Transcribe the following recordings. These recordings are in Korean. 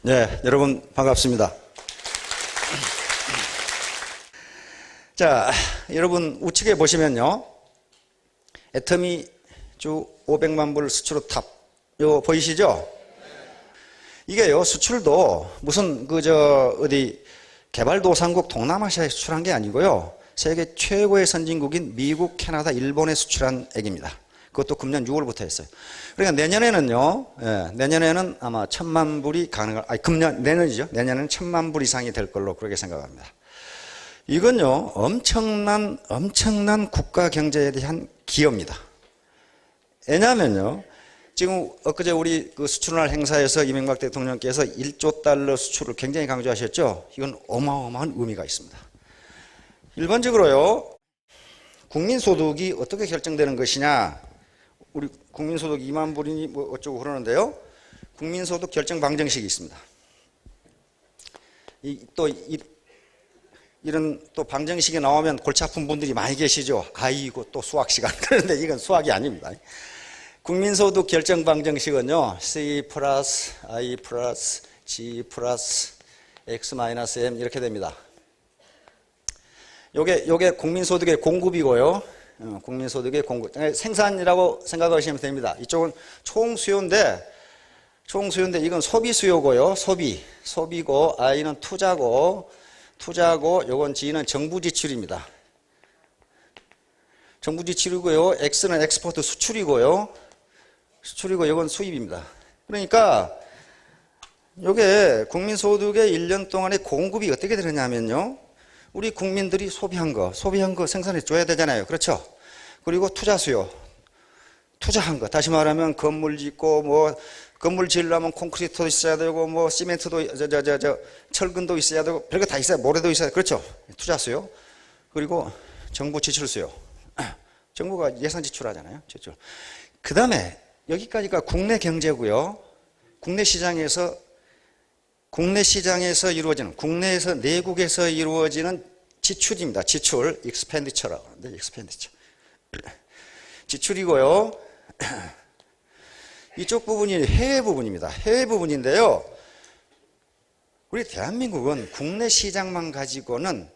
네, 여러분 반갑습니다. 자, 여러분 우측에 보시면요, 애터미 주 500만 불 수출 탑, 요 보이시죠? 이게요, 수출도 무슨 어디 개발도상국 동남아시아에 수출한 게 아니고요, 세계 최고의 선진국인 미국, 캐나다, 일본에 수출한 액입니다. 그것도 금년 6월부터 했어요. 그러니까 내년에는요, 내년에는 아마 1,000만 불이 가능할, 내년이죠. 내년에는 1,000만 불 이상이 될 걸로 그렇게 생각합니다. 이건요, 엄청난 국가 경제에 대한 기여입니다. 왜냐하면요, 지금 엊그제 우리 수출날 행사에서 이명박 대통령께서 1조 달러 수출을 굉장히 강조하셨죠. 이건 어마어마한 의미가 있습니다. 일반적으로요, 국민소득이 어떻게 결정되는 것이냐, 우리 국민소득 2만 불이니 뭐 어쩌고 그러는데요, 국민소득 결정 방정식이 있습니다. 이런 또 방정식이 나오면 골치 아픈 분들이 많이 계시죠. 아이고 또 수학 시간. 그런데 이건 수학이 아닙니다. 국민소득 결정 방정식은요, C 플러스 I 플러스 G 플러스 X 마이너스 M 이렇게 됩니다. 요게 국민소득의 공급이고요. 국민소득의 공급. 생산이라고 생각하시면 됩니다. 이쪽은 총수요인데 이건 소비수요고요. 소비고, I는 투자고, 요건 G는 정부지출입니다. 정부지출이고요. X는 엑스포트 수출이고요. 요건 수입입니다. 그러니까 요게 국민소득의 1년 동안의 공급이 어떻게 되느냐면요, 우리 국민들이 소비한 거 생산해 줘야 되잖아요. 그렇죠? 그리고 투자수요. 투자한 거. 다시 말하면 건물 짓고, 건물 지으려면 콘크리트도 있어야 되고, 시멘트도, 철근도 있어야 되고, 별거 다 있어야, 모래도 있어야, 그렇죠? 투자수요. 그리고 정부 지출수요. 정부가 예산 지출하잖아요. 지출. 그 다음에 여기까지가 국내 경제고요. 국내 시장에서 이루어지는, 국내에서, 내국에서 이루어지는 지출입니다. 지출, expenditure라고 하는데, expenditure. 지출이고요. 이쪽 부분이 해외 부분입니다. 해외 부분인데요, 우리 대한민국은 국내 시장만 가지고는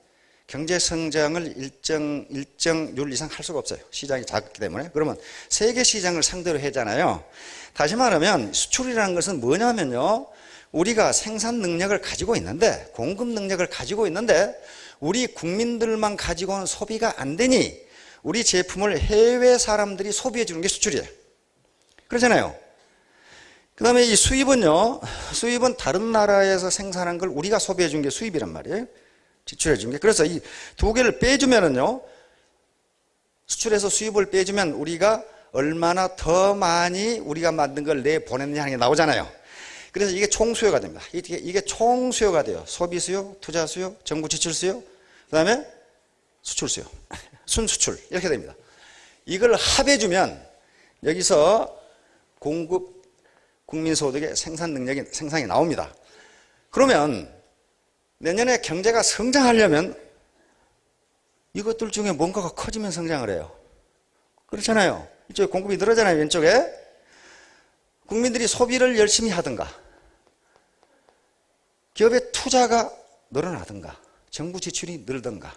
경제 성장을 일정률 이상 할 수가 없어요. 시장이 작기 때문에. 그러면 세계 시장을 상대로 하잖아요. 다시 말하면 수출이라는 것은 뭐냐면요, 우리가 생산 능력을 가지고 있는데, 공급 능력을 가지고 있는데, 우리 국민들만 가지고는 소비가 안 되니 우리 제품을 해외 사람들이 소비해 주는 게 수출이에요. 그렇잖아요. 그 다음에 이 수입은요, 수입은 다른 나라에서 생산한 걸 우리가 소비해 준 게 수입이란 말이에요. 지출해 준 게. 그래서 이 두 개를 빼주면은요, 수출해서 수입을 빼주면 우리가 얼마나 더 많이 우리가 만든 걸 내보냈느냐 하는 게 나오잖아요. 그래서 이게 총수요가 됩니다. 이게 총수요가 돼요. 소비수요, 투자수요, 정부 지출수요, 그 다음에 수출수요. 순수출. 이렇게 됩니다. 이걸 합해주면 여기서 공급, 국민소득의 생산이 나옵니다. 그러면 내년에 경제가 성장하려면 이것들 중에 뭔가가 커지면 성장을 해요. 그렇잖아요. 이쪽에 공급이 늘어나잖아요. 왼쪽에. 국민들이 소비를 열심히 하든가, 기업의 투자가 늘어나든가, 정부 지출이 늘든가,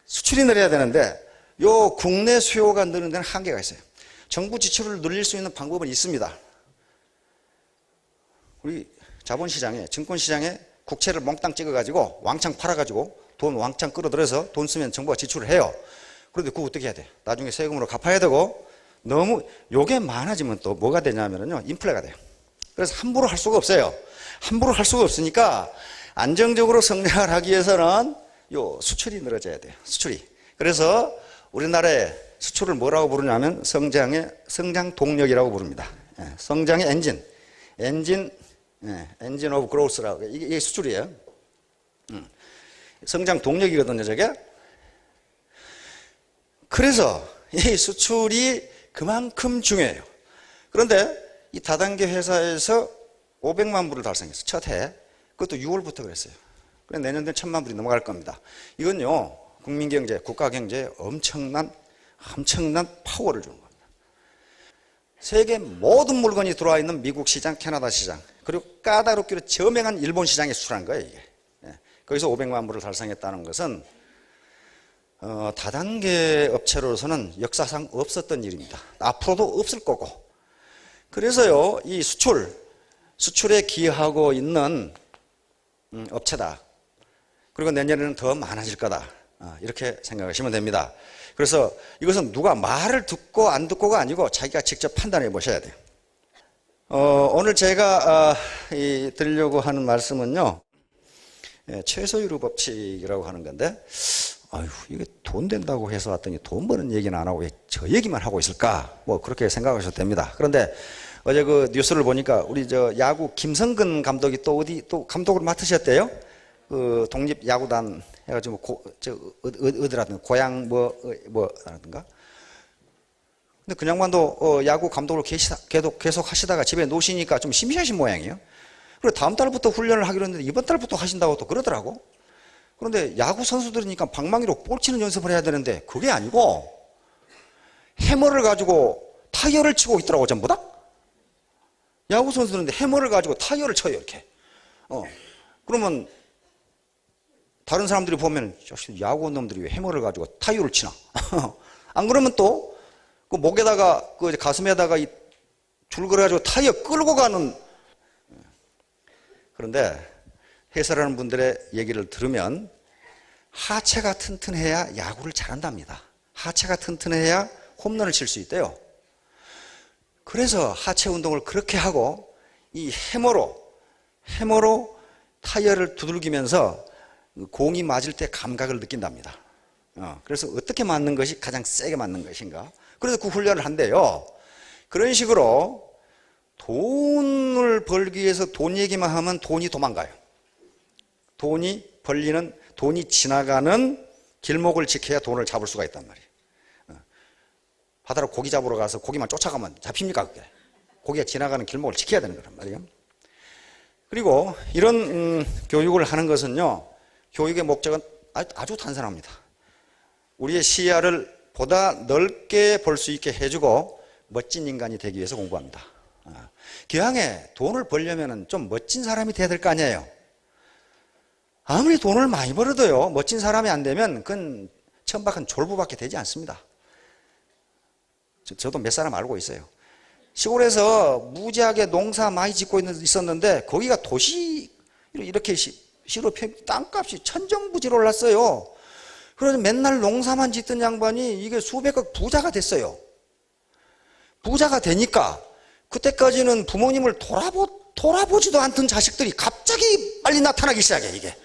수출이 늘어야 되는데, 요 국내 수요가 느는 데는 한계가 있어요. 정부 지출을 늘릴 수 있는 방법은 있습니다. 우리 자본시장에, 증권시장에 국채를 몽땅 찍어가지고 왕창 팔아가지고 돈 왕창 끌어들여서 돈 쓰면 정부가 지출을 해요. 그런데 그거 어떻게 해야 돼? 나중에 세금으로 갚아야 되고, 너무 요게 많아지면 또 뭐가 되냐면요, 인플레가 돼요. 그래서 함부로 할 수가 없어요. 함부로 할 수가 없으니까 안정적으로 성장을 하기 위해서는 요 수출이 늘어져야 돼요. 수출이. 그래서 우리나라의 수출을 뭐라고 부르냐면 성장 동력이라고 부릅니다. 성장의 엔진 오브 그로스라고. 이게 수출이에요. 성장 동력이거든요, 저게. 그래서 이 수출이 그만큼 중요해요. 그런데 이 다단계 회사에서 500만 불을 달성했어요. 첫 해. 그것도 6월부터 그랬어요. 그래서 내년 되면 1,000만 불이 넘어갈 겁니다. 이건요, 국민경제, 국가경제에 엄청난 파워를 주는 겁니다. 세계 모든 물건이 들어와 있는 미국 시장, 캐나다 시장, 그리고 까다롭기로 저명한 일본 시장에 수출한 거예요, 이게. 예. 거기서 500만 불을 달성했다는 것은 다단계 업체로서는 역사상 없었던 일입니다. 앞으로도 없을 거고. 그래서요, 이 수출에 기여하고 있는 업체다. 그리고 내년에는 더 많아질 거다. 이렇게 생각하시면 됩니다. 그래서 이것은 누가 말을 듣고 안 듣고가 아니고 자기가 직접 판단해 보셔야 돼요. 오늘 제가 드리려고 하는 말씀은요, 최소유로 법칙이라고 하는 건데, 아유, 이게 돈 된다고 해서 왔더니 돈 버는 얘기는 안 하고 왜 저 얘기만 하고 있을까? 뭐 그렇게 생각하셔도 됩니다. 그런데 어제 그 뉴스를 보니까 우리 저 야구 김성근 감독이 또 어디 또 감독을 맡으셨대요. 그 독립 야구단 해가지고 어디라든가 고향 뭐라든가. 근데 그 양반도 야구 감독으로 계속 하시다가 집에 놓으시니까 좀 심심하신 모양이에요. 그리고 다음 달부터 훈련을 하기로 했는데 이번 달부터 하신다고 또 그러더라고. 그런데 야구 선수들이니까 방망이로 볼 치는 연습을 해야 되는데 그게 아니고 해머를 가지고 타이어를 치고 있더라고, 전부 다. 야구 선수들인데 해머를 가지고 타이어를 쳐요, 이렇게. 그러면 다른 사람들이 보면 야구 놈들이 왜 해머를 가지고 타이어를 치나? 안 그러면 또 그 목에다가 그 가슴에다가 이 줄 걸어가지고 타이어 끌고 가는. 그런데 해설하는 분들의 얘기를 들으면 하체가 튼튼해야 야구를 잘한답니다. 하체가 튼튼해야 홈런을 칠 수 있대요. 그래서 하체 운동을 그렇게 하고 이 해머로 타이어를 두들기면서 공이 맞을 때 감각을 느낀답니다. 그래서 어떻게 맞는 것이 가장 세게 맞는 것인가? 그래서 그 훈련을 한대요. 그런 식으로 돈을 벌기 위해서 돈 얘기만 하면 돈이 도망가요. 돈이 지나가는 길목을 지켜야 돈을 잡을 수가 있단 말이에요. 바다로 고기 잡으러 가서 고기만 쫓아가면 잡힙니까, 그게? 고기가 지나가는 길목을 지켜야 되는 거란 말이에요. 그리고 이런 교육을 하는 것은요, 교육의 목적은 아주 단순합니다. 우리의 시야를 보다 넓게 볼 수 있게 해주고 멋진 인간이 되기 위해서 공부합니다. 기왕에 돈을 벌려면 좀 멋진 사람이 돼야 될 거 아니에요. 아무리 돈을 많이 벌어도요, 멋진 사람이 안 되면 그건 천박한 졸부밖에 되지 않습니다. 저도 몇 사람 알고 있어요. 시골에서 무지하게 농사 많이 짓고 있었는데 거기가 도시 이렇게 시로 땅값이 천정부지로 올랐어요. 그래서 맨날 농사만 짓던 양반이 이게 수백억 부자가 됐어요. 부자가 되니까 그때까지는 부모님을 돌아보지도 않던 자식들이 갑자기 빨리 나타나기 시작해, 이게.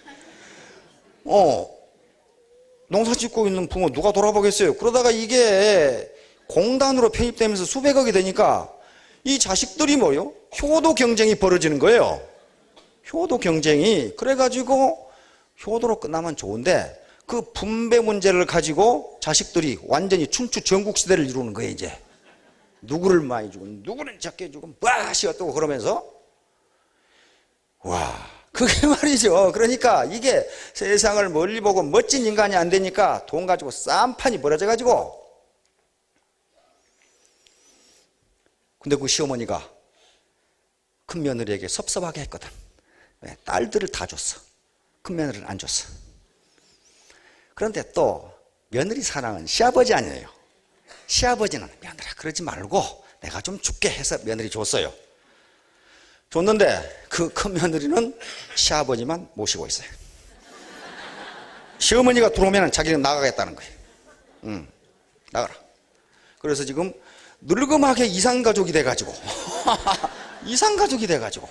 농사 짓고 있는 부모 누가 돌아보겠어요? 그러다가 이게 공단으로 편입되면서 수백억이 되니까 이 자식들이 뭐요? 효도 경쟁이 벌어지는 거예요. 효도 경쟁이. 그래가지고 효도로 끝나면 좋은데 그 분배 문제를 가지고 자식들이 완전히 춘추 전국시대를 이루는 거예요, 이제. 누구를 많이 주고 누구는 적게 주고 빠시 어떠고 그러면서. 와, 그게 말이죠. 그러니까 이게 세상을 멀리 보고 멋진 인간이 안 되니까 돈 가지고 쌈판이 벌어져 가지고. 근데 그 시어머니가 큰 며느리에게 섭섭하게 했거든. 왜? 딸들을 다 줬어. 큰 며느리는 안 줬어. 그런데 또 며느리 사랑은 시아버지 아니에요. 시아버지는 며느라 그러지 말고 내가 좀 줄게 해서 며느리 줬어요. 줬는데 그 큰 며느리는 시아버지만 모시고 있어요. 시어머니가 들어오면 자기는 나가겠다는 거예요. 나가라. 그래서 지금 늙음하게 이상가족이 돼가지고 이상가족이 돼가지고.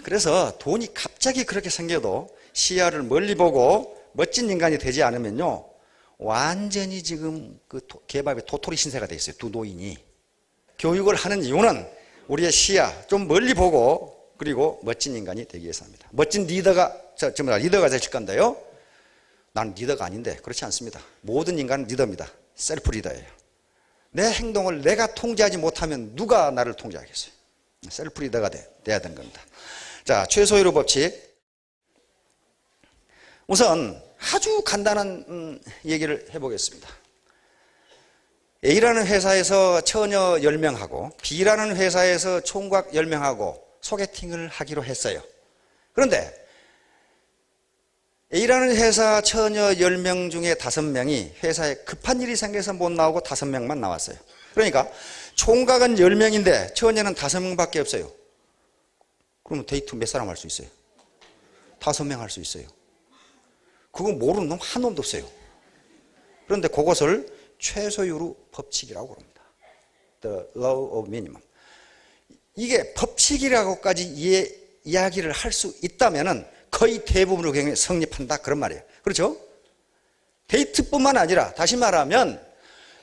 그래서 돈이 갑자기 그렇게 생겨도 시야를 멀리 보고 멋진 인간이 되지 않으면요, 완전히 지금 그 개밥에 도토리 신세가 돼 있어요, 두 노인이. 교육을 하는 이유는 우리의 시야 좀 멀리 보고 그리고 멋진 인간이 되기 위해서입니다. 멋진 리더가 되실 건데요, 나는 리더가 아닌데 그렇지 않습니다. 모든 인간은 리더입니다. 셀프 리더예요. 내 행동을 내가 통제하지 못하면 누가 나를 통제하겠어요? 셀프 리더가 돼야 되는 겁니다. 자, 최소유로 법칙. 우선 아주 간단한 얘기를 해보겠습니다. A라는 회사에서 처녀 10명하고 B라는 회사에서 총각 10명하고 소개팅을 하기로 했어요. 그런데 A라는 회사 처녀 10명 중에 5명이 회사에 급한 일이 생겨서 못 나오고 5명만 나왔어요. 그러니까 총각은 10명인데 처녀는 5명밖에 없어요. 그러면 데이트 몇 사람 할 수 있어요? 5명 할 수 있어요. 그거 모르는 놈 한 놈도 없어요. 그런데 그것을 최소유로 법칙이라고 합니다. The law of minimum. 이게 법칙이라고까지 이야기를 할 수 있다면은 거의 대부분의 경우에 성립한다 그런 말이에요. 그렇죠? 데이트뿐만 아니라 다시 말하면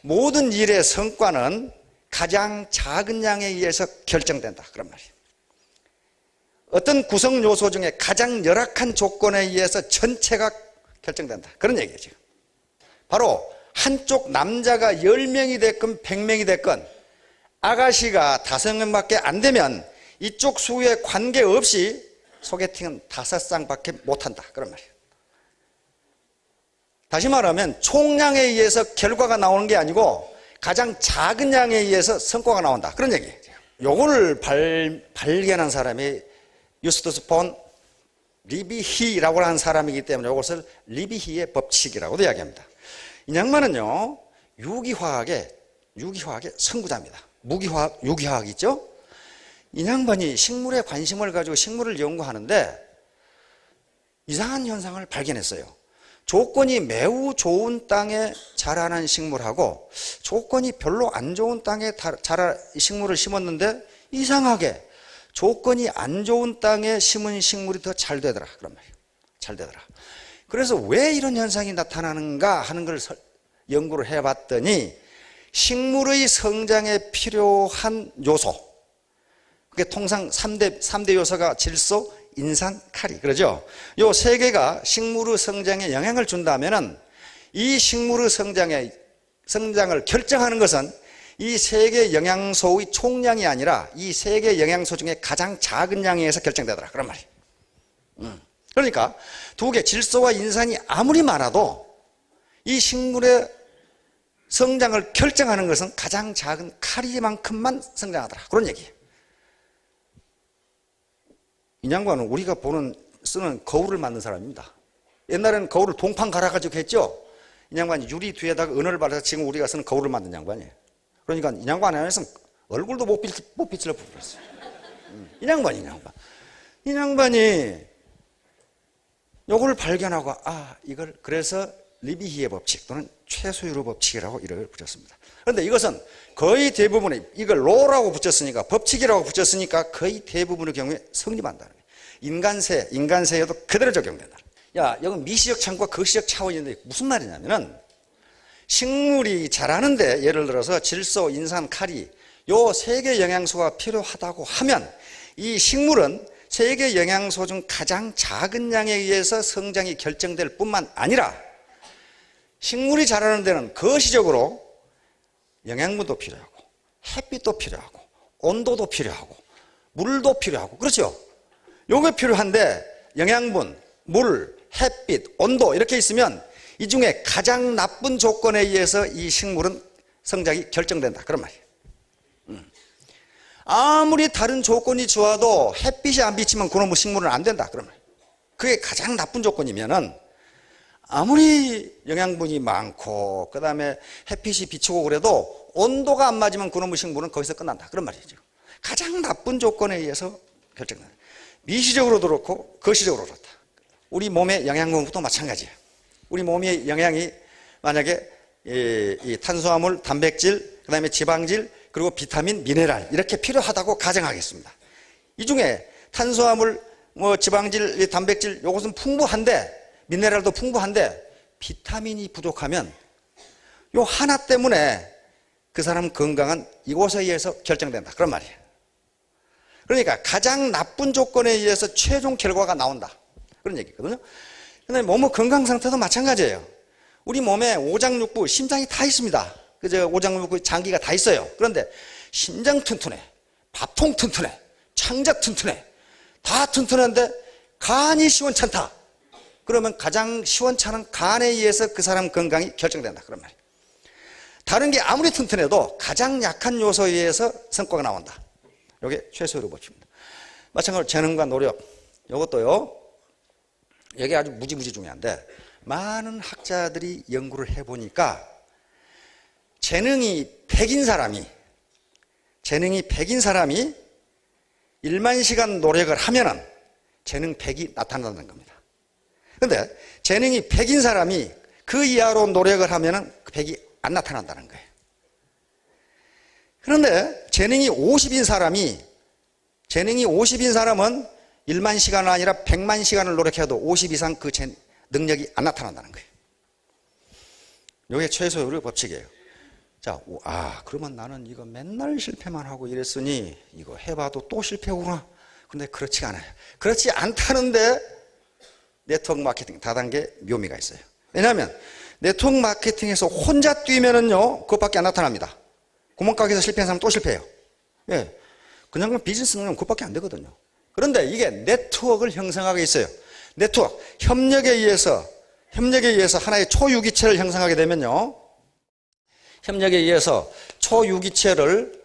모든 일의 성과는 가장 작은 양에 의해서 결정된다 그런 말이에요. 어떤 구성 요소 중에 가장 열악한 조건에 의해서 전체가 결정된다 그런 얘기예요. 지금 바로 한쪽 남자가 10명이 됐건 100명이 됐건 아가씨가 5명밖에 안 되면 이쪽 수에 관계없이 소개팅은 5쌍밖에 못한다 그런 말이에요. 다시 말하면 총량에 의해서 결과가 나오는 게 아니고 가장 작은 양에 의해서 성과가 나온다 그런 얘기예요. 요거를 발견한 사람이 유스투스 폰 리비히라고 하는 사람이기 때문에 이것을 리비히의 법칙이라고도 이야기합니다. 이 양반은요 유기화학의 선구자입니다. 무기화학, 유기화학 있죠? 이 양반이 식물에 관심을 가지고 식물을 연구하는데 이상한 현상을 발견했어요. 조건이 매우 좋은 땅에 자라는 식물하고 조건이 별로 안 좋은 땅에 식물을 심었는데 이상하게 조건이 안 좋은 땅에 심은 식물이 더 잘 되더라 그런 말이에요. 잘 되더라. 그래서 왜 이런 현상이 나타나는가 하는 걸 연구를 해봤더니 식물의 성장에 필요한 요소, 그게 통상 3대 요소가 질소, 인산, 카리 그러죠. 요 세 개가 식물의 성장에 영향을 준다면은 이 식물의 성장을 결정하는 것은 이 세 개 영양소의 총량이 아니라 이 세 개 영양소 중에 가장 작은 양에 의해서 결정되더라 그런 말이에요. 그러니까 두 개 질소와 인산이 아무리 많아도 이 식물의 성장을 결정하는 것은 가장 작은 카리만큼만 성장하더라 그런 얘기예요. 이 양반은 우리가 쓰는 거울을 만든 사람입니다. 옛날에는 거울을 동판 갈아가지고 했죠. 이 양반이 유리 뒤에다가 은어를 발라서 지금 우리가 쓰는 거울을 만든 양반이에요. 그러니까 이 양반 안에서는 얼굴도 못 비치려 부렸어요. 이 양반이 요걸 발견하고 이걸 그래서 리비히의 법칙 또는 최소유로 법칙이라고 이름을 붙였습니다. 그런데 이것은 거의 대부분의 이걸 로라고 붙였으니까 법칙이라고 붙였으니까 거의 대부분의 경우에 성립한다는 거예요. 인간세에도 그대로 적용된다. 여기 미시적 차원과 거시적 차원인데 무슨 말이냐면은 식물이 자라는데 예를 들어서 질소, 인산, 카리 요 세 개 영양소가 필요하다고 하면 이 식물은 세 개 영양소 중 가장 작은 양에 의해서 성장이 결정될 뿐만 아니라 식물이 자라는 데는 거시적으로 영양분도 필요하고 햇빛도 필요하고 온도도 필요하고 물도 필요하고 그렇죠? 요게 필요한데 영양분, 물, 햇빛, 온도 이렇게 있으면 이 중에 가장 나쁜 조건에 의해서 이 식물은 성장이 결정된다 그런 말이에요. 아무리 다른 조건이 좋아도 햇빛이 안 비치면 그놈의 식물은 안 된다 그런 말이에요. 그게 가장 나쁜 조건이면은 아무리 영양분이 많고 그 다음에 햇빛이 비치고 그래도 온도가 안 맞으면 그놈의 식물은 거기서 끝난다 그런 말이죠. 가장 나쁜 조건에 의해서 결정된다. 미시적으로도 그렇고 거시적으로 그렇다. 우리 몸의 영양분도 마찬가지예요. 우리 몸의 영양이 만약에 이 탄수화물, 단백질, 그 다음에 지방질 그리고 비타민, 미네랄 이렇게 필요하다고 가정하겠습니다. 이 중에 탄수화물, 지방질, 단백질 요것은 풍부한데 미네랄도 풍부한데 비타민이 부족하면 요 하나 때문에 그 사람 건강은 이곳에 의해서 결정된다 그런 말이에요. 그러니까 가장 나쁜 조건에 의해서 최종 결과가 나온다 그런 얘기거든요. 그런데 몸의 건강 상태도 마찬가지예요. 우리 몸에 오장육부, 심장이 다 있습니다. 그저 오장육부, 장기가 다 있어요. 그런데 심장 튼튼해, 밥통 튼튼해, 창작 튼튼해, 다 튼튼한데 간이 시원찮다. 그러면 가장 시원찮은 간에 의해서 그 사람 건강이 결정된다 그런 말이에요. 다른 게 아무리 튼튼해도 가장 약한 요소에 의해서 성과가 나온다. 이게 최소유로 법칙입니다. 마찬가지로 재능과 노력. 이것도요. 이게 아주 무지무지 중요한데 많은 학자들이 연구를 해보니까 재능이 100인 사람이 1만 시간 노력을 하면은 재능 100이 나타난다는 겁니다. 그런데 재능이 100인 사람이 그 이하로 노력을 하면은 그 100이 안 나타난다는 거예요. 그런데 재능이 50인 사람은 1만 시간은 아니라 100만 시간을 노력해도 50 이상 그 능력이 안 나타난다는 거예요. 이게 최소율의 법칙이에요. 자, 그러면 나는 이거 맨날 실패만 하고 이랬으니 이거 해봐도 또 실패구나. 근데 그렇지가 않아요. 그렇지 않다는데 네트워크 마케팅 다단계 묘미가 있어요. 왜냐하면 네트워크 마케팅에서 혼자 뛰면은요, 그것밖에 안 나타납니다. 구멍가게에서 실패한 사람 또 실패해요. 예. 그냥 비즈니스 능력은 그것밖에 안 되거든요. 그런데 이게 네트워크를 형성하게 있어요. 네트워크, 협력에 의해서 하나의 초유기체를 형성하게 되면요. 협력에 의해서 초유기체를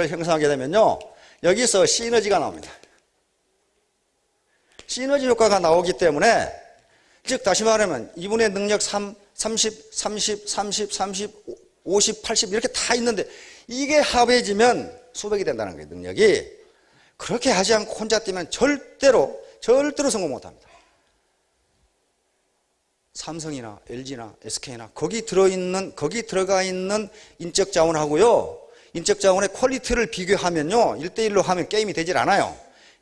형성하게 되면요. 여기서 시너지가 나옵니다. 시너지 효과가 나오기 때문에, 즉, 다시 말하면, 이분의 능력 30, 50, 80 이렇게 다 있는데, 이게 합해지면 수백이 된다는 거예요, 능력이. 그렇게 하지 않고 혼자 뛰면 절대로 성공 못 합니다. 삼성이나 LG나 SK나 거기 들어가 있는 인적 자원하고요. 인적 자원의 퀄리티를 비교하면요. 1대1로 하면 게임이 되질 않아요.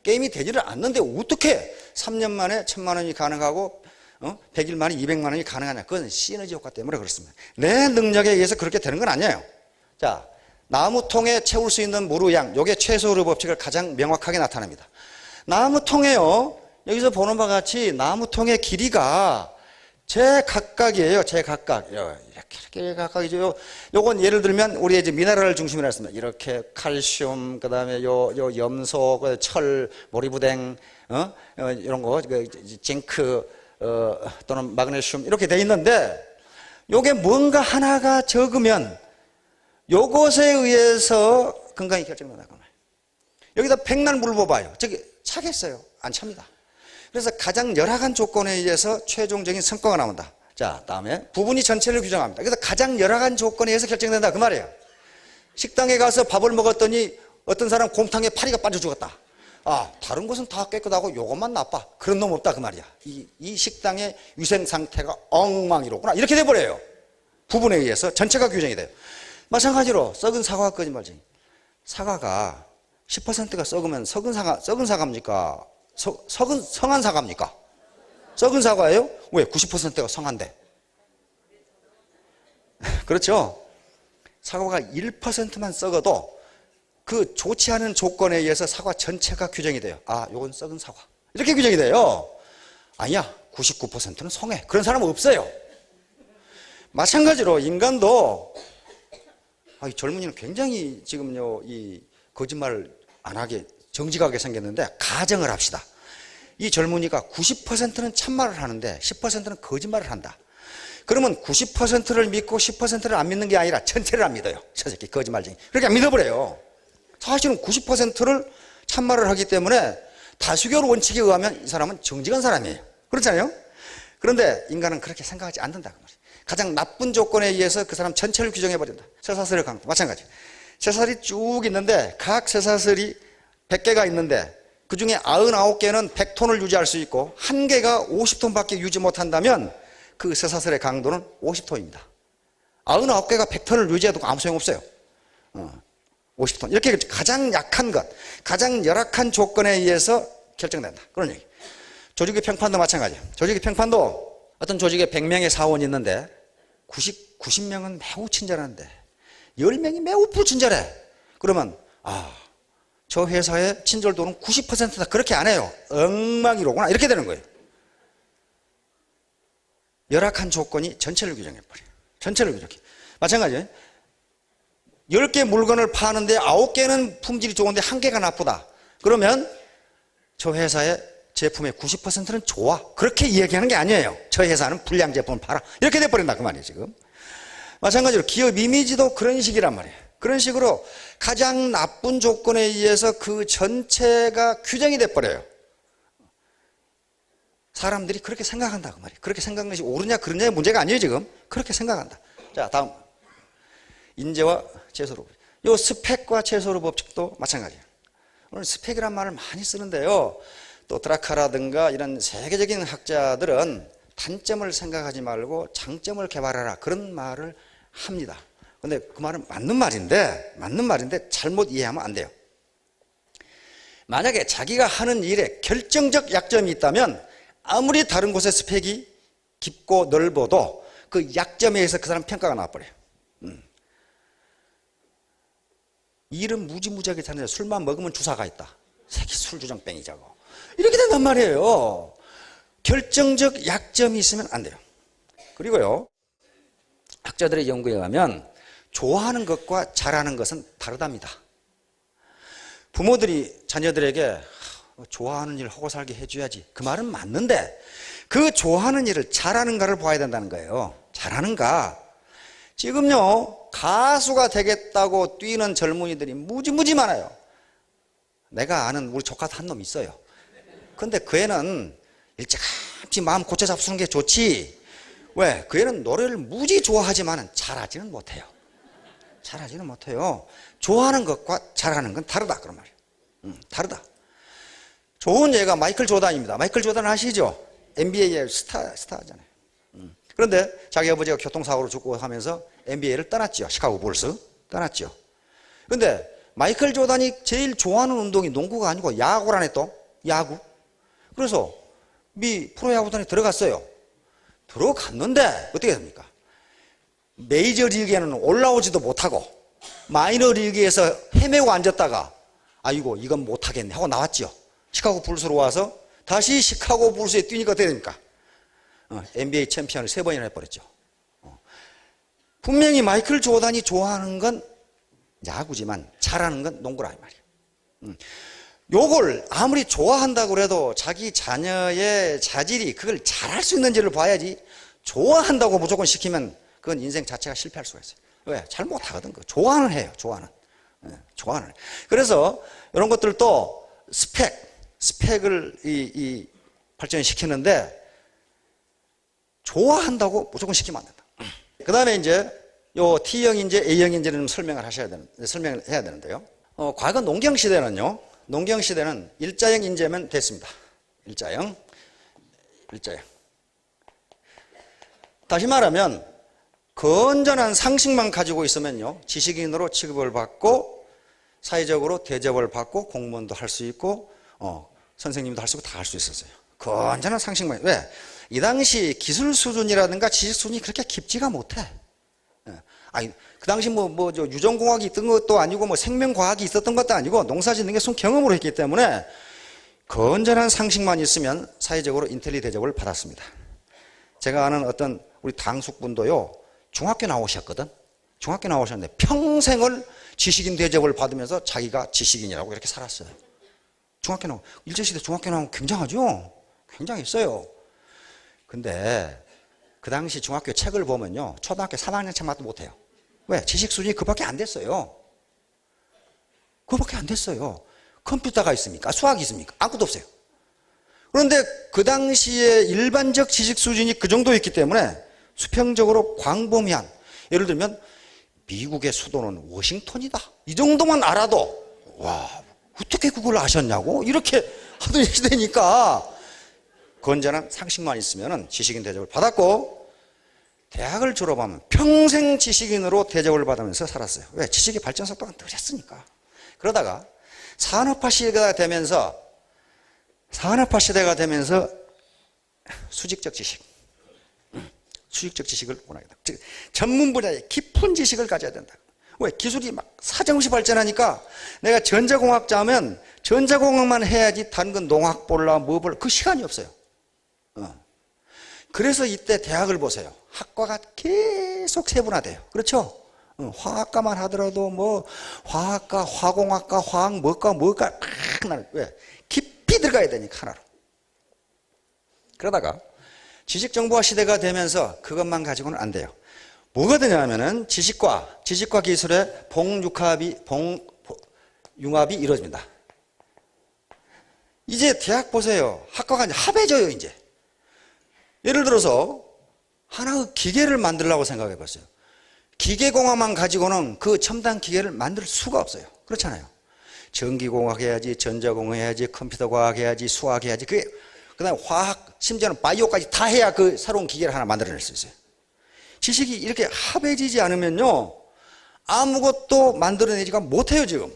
게임이 되지를 않는데 어떻게 3년 만에 1000만 원이 가능하고 100일 만에 200만 원이 가능하냐. 그건 시너지 효과 때문에 그렇습니다. 내 능력에 의해서 그렇게 되는 건 아니에요. 자, 나무통에 채울 수 있는 무르 양, 요게 최소의 법칙을 가장 명확하게 나타냅니다. 나무통에요, 여기서 보는 바와 같이 나무통의 길이가 제각각이에요. 제각각. 이렇게 각각이죠. 요건 예를 들면 우리 이제 미네랄을 중심으로 했습니다. 이렇게 칼슘, 그 다음에 요 염소, 철, 모리브댕, 이런 거, 징크, 또는 마그네슘 이렇게 돼 있는데, 요게 뭔가 하나가 적으면 요것에 의해서 건강이 결정된다. 여기다 백날 물 부어봐요. 저기 차겠어요? 안 찹니다. 그래서 가장 열악한 조건에 의해서 최종적인 성과가 나온다. 자, 다음에 부분이 전체를 규정합니다. 그래서 가장 열악한 조건에 의해서 결정된다. 그 말이에요. 식당에 가서 밥을 먹었더니 어떤 사람 곰탕에 파리가 빠져 죽었다. 다른 것은 다 깨끗하고 요것만 나빠. 그런 놈 없다. 그 말이야. 이 식당의 위생 상태가 엉망이로구나. 이렇게 돼버려요. 부분에 의해서 전체가 규정이 돼요. 마찬가지로 썩은 사과가 거짓말쟁이. 사과가 10%가 썩으면 썩은 사과입니까? 성한 사과입니까? 썩은 사과예요? 왜? 90%가 성한데. 그렇죠? 사과가 1%만 썩어도 그 좋지 않은 조건에 의해서 사과 전체가 규정이 돼요. 요건 썩은 사과. 이렇게 규정이 돼요. 아니야, 99%는 성해. 그런 사람은 없어요. 마찬가지로 인간도 이 젊은이는 굉장히 지금요, 이 거짓말을 안 하게 정직하게 생겼는데, 가정을 합시다. 이 젊은이가 90%는 참말을 하는데 10%는 거짓말을 한다. 그러면 90%를 믿고 10%를 안 믿는 게 아니라 전체를 안 믿어요. 저 새끼 거짓말쟁이. 그렇게 안 믿어버려요. 사실은 90%를 참말을 하기 때문에 다수결 원칙에 의하면 이 사람은 정직한 사람이에요. 그렇잖아요? 그런데 인간은 그렇게 생각하지 않는다. 가장 나쁜 조건에 의해서 그 사람 전체를 규정해버린다. 쇠사슬의 강도 마찬가지. 쇠사슬이 쭉 있는데 각 쇠사슬이 100개가 있는데 그 중에 99개는 100톤을 유지할 수 있고 1개가 50톤밖에 유지 못한다면 그 쇠사슬의 강도는 50톤입니다. 99개가 100톤을 유지해도 아무 소용없어요. 50톤. 이렇게 가장 약한 것, 가장 열악한 조건에 의해서 결정된다. 그런 얘기. 조직의 평판도 마찬가지예요. 조직의 평판도 어떤 조직에 100명의 사원이 있는데 90명은 매우 친절한데 10명이 매우 불친절해. 그러면 저 회사의 친절도는 90%다. 그렇게 안 해요. 엉망이로구나. 이렇게 되는 거예요. 열악한 조건이 전체를 규정해버려요. 전체를 규정해. 마찬가지예요. 10개 물건을 파는데 9개는 품질이 좋은데 1개가 나쁘다. 그러면 저 회사의 제품의 90%는 좋아. 그렇게 이야기하는 게 아니에요. 저 회사는 불량 제품을 팔아. 이렇게 돼버린다. 그 말이에요, 지금. 마찬가지로 기업 이미지도 그런 식이란 말이에요. 그런 식으로 가장 나쁜 조건에 의해서 그 전체가 규정이 돼버려요. 사람들이 그렇게 생각한다 그 말이에요. 그렇게 생각하는 것이 옳으냐 그러냐의 문제가 아니에요. 지금 그렇게 생각한다. 자, 다음 인재와 최소로 요 스펙과 최소로 법칙도 마찬가지예요. 오늘 스펙이란 말을 많이 쓰는데요. 또 드라카라든가 이런 세계적인 학자들은 단점을 생각하지 말고 장점을 개발하라 그런 말을 합니다. 근데 그 말은 맞는 말인데 잘못 이해하면 안 돼요. 만약에 자기가 하는 일에 결정적 약점이 있다면 아무리 다른 곳의 스펙이 깊고 넓어도 그 약점에 의해서 그 사람 평가가 나와버려요. 일은 무지무지하게 잘하는데 술만 먹으면 주사가 있다. 새끼 술주정뱅이자고. 이렇게 된단 말이에요. 결정적 약점이 있으면 안 돼요. 그리고요, 학자들의 연구에 의하면 좋아하는 것과 잘하는 것은 다르답니다. 부모들이 자녀들에게 좋아하는 일 하고 살게 해줘야지 그 말은 맞는데 그 좋아하는 일을 잘하는가를 봐야 된다는 거예요. 잘하는가. 지금요 가수가 되겠다고 뛰는 젊은이들이 무지무지 많아요. 내가 아는 우리 조카도 한 놈 있어요. 근데 그 애는 일찌감치 마음 고쳐 잡수는 게 좋지. 왜? 그 애는 노래를 무지 좋아하지만 잘하지는 못해요. 잘하지는 못해요. 좋아하는 것과 잘하는 건 다르다 그런 말이에요. 다르다. 좋은 예가 마이클 조단입니다. 마이클 조단 아시죠? NBA의 스타잖아요. 그런데 자기 아버지가 교통사고로 죽고 하면서 NBA를 떠났죠. 시카고 불스 떠났죠. 그런데 마이클 조단이 제일 좋아하는 운동이 농구가 아니고 야구라네. 또 야구. 그래서 미 프로야구단에 들어갔어요. 들어갔는데 어떻게 됩니까? 메이저리그에는 올라오지도 못하고 마이너리그에서 헤매고 앉았다가 아이고 이건 못하겠네 하고 나왔죠. 시카고 불스로 와서 다시 시카고 불스에 뛰니까 어떻게 됩니까? NBA 챔피언을 3번이나 해버렸죠. 분명히 마이클 조단이 좋아하는 건 야구지만 잘하는 건 농구라 이 말이에요. 요걸 아무리 좋아한다고 해도 자기 자녀의 자질이 그걸 잘할 수 있는지를 봐야지. 좋아한다고 무조건 시키면 그건 인생 자체가 실패할 수가 있어요. 왜? 잘 못하거든. 좋아는 해요. 좋아는. 좋아는. 그래서 이런 것들도 스펙을 발전시키는데 좋아한다고 무조건 시키면 안 된다. 그 다음에 이제 요 T형 인재, A형 인재는 설명을 해야 되는데요. 과거 농경 시대는요. 농경 시대는 일자형 인재면 됐습니다. 일자형. 다시 말하면 건전한 상식만 가지고 있으면요. 지식인으로 취급을 받고 사회적으로 대접을 받고 공무원도 할 수 있고 선생님도 할 수 있고 다 할 수 있었어요. 건전한 상식만. 왜? 이 당시 기술 수준이라든가 지식 수준이 그렇게 깊지가 못해. 아니, 그 당시 유전공학이 있던 것도 아니고 생명과학이 있었던 것도 아니고 농사 짓는 게 손 경험으로 했기 때문에 건전한 상식만 있으면 사회적으로 인텔리 대접을 받았습니다. 제가 아는 어떤 우리 당숙분도요, 중학교 나오셨거든. 중학교 나오셨는데 평생을 지식인 대접을 받으면서 자기가 지식인이라고 이렇게 살았어요. 중학교 나오고, 일제시대 중학교 나오면 굉장하죠? 굉장했어요. 근데 그 당시 중학교 책을 보면요, 초등학교 3학년 책만도 못해요. 왜? 지식 수준이 그밖에 안 됐어요. 그밖에 안 됐어요. 컴퓨터가 있습니까? 수학이 있습니까? 아무것도 없어요. 그런데 그 당시에 일반적 지식 수준이 그 정도였기 때문에 수평적으로 광범위한, 예를 들면 미국의 수도는 워싱턴이다, 이 정도만 알아도 와, 어떻게 그걸 아셨냐고 이렇게 하던 시대니까 건전한 상식만 있으면 지식인 대접을 받았고, 대학을 졸업하면 평생 지식인으로 대접을 받으면서 살았어요. 왜? 지식의 발전 속도가 느렸으니까. 그러다가 산업화 시대가 되면서 수직적 지식을 원하게 된다. 즉 전문 분야의 깊은 지식을 가져야 된다. 왜? 기술이 막 사정없이 발전하니까 내가 전자공학자면 전자공학만 해야지 다른 건 농학 볼라 뭐 볼라 그 시간이 없어요. 그래서 이때 대학을 보세요. 학과가 계속 세분화돼요. 그렇죠? 화학과만 하더라도 화학과, 화공학과, 화학 뭐과 왜? 깊이 들어가야 되니까 하나로. 그러다가 지식정보화 시대가 되면서 그것만 가지고는 안 돼요. 뭐가 되냐면은 지식과 기술의 융합이 이루어집니다. 이제 대학 보세요. 학과가 이제 합해져요, 이제. 예를 들어서 하나의 기계를 만들려고 생각해 봤어요. 기계공학만 가지고는 그 첨단 기계를 만들 수가 없어요. 그렇잖아요. 전기공학 해야지, 전자공학 해야지, 컴퓨터공학 해야지, 수학 해야지, 그다음에 화학, 심지어는 바이오까지 다 해야 그 새로운 기계를 하나 만들어낼 수 있어요. 지식이 이렇게 합해지지 않으면요, 아무것도 만들어내지가 못해요, 지금.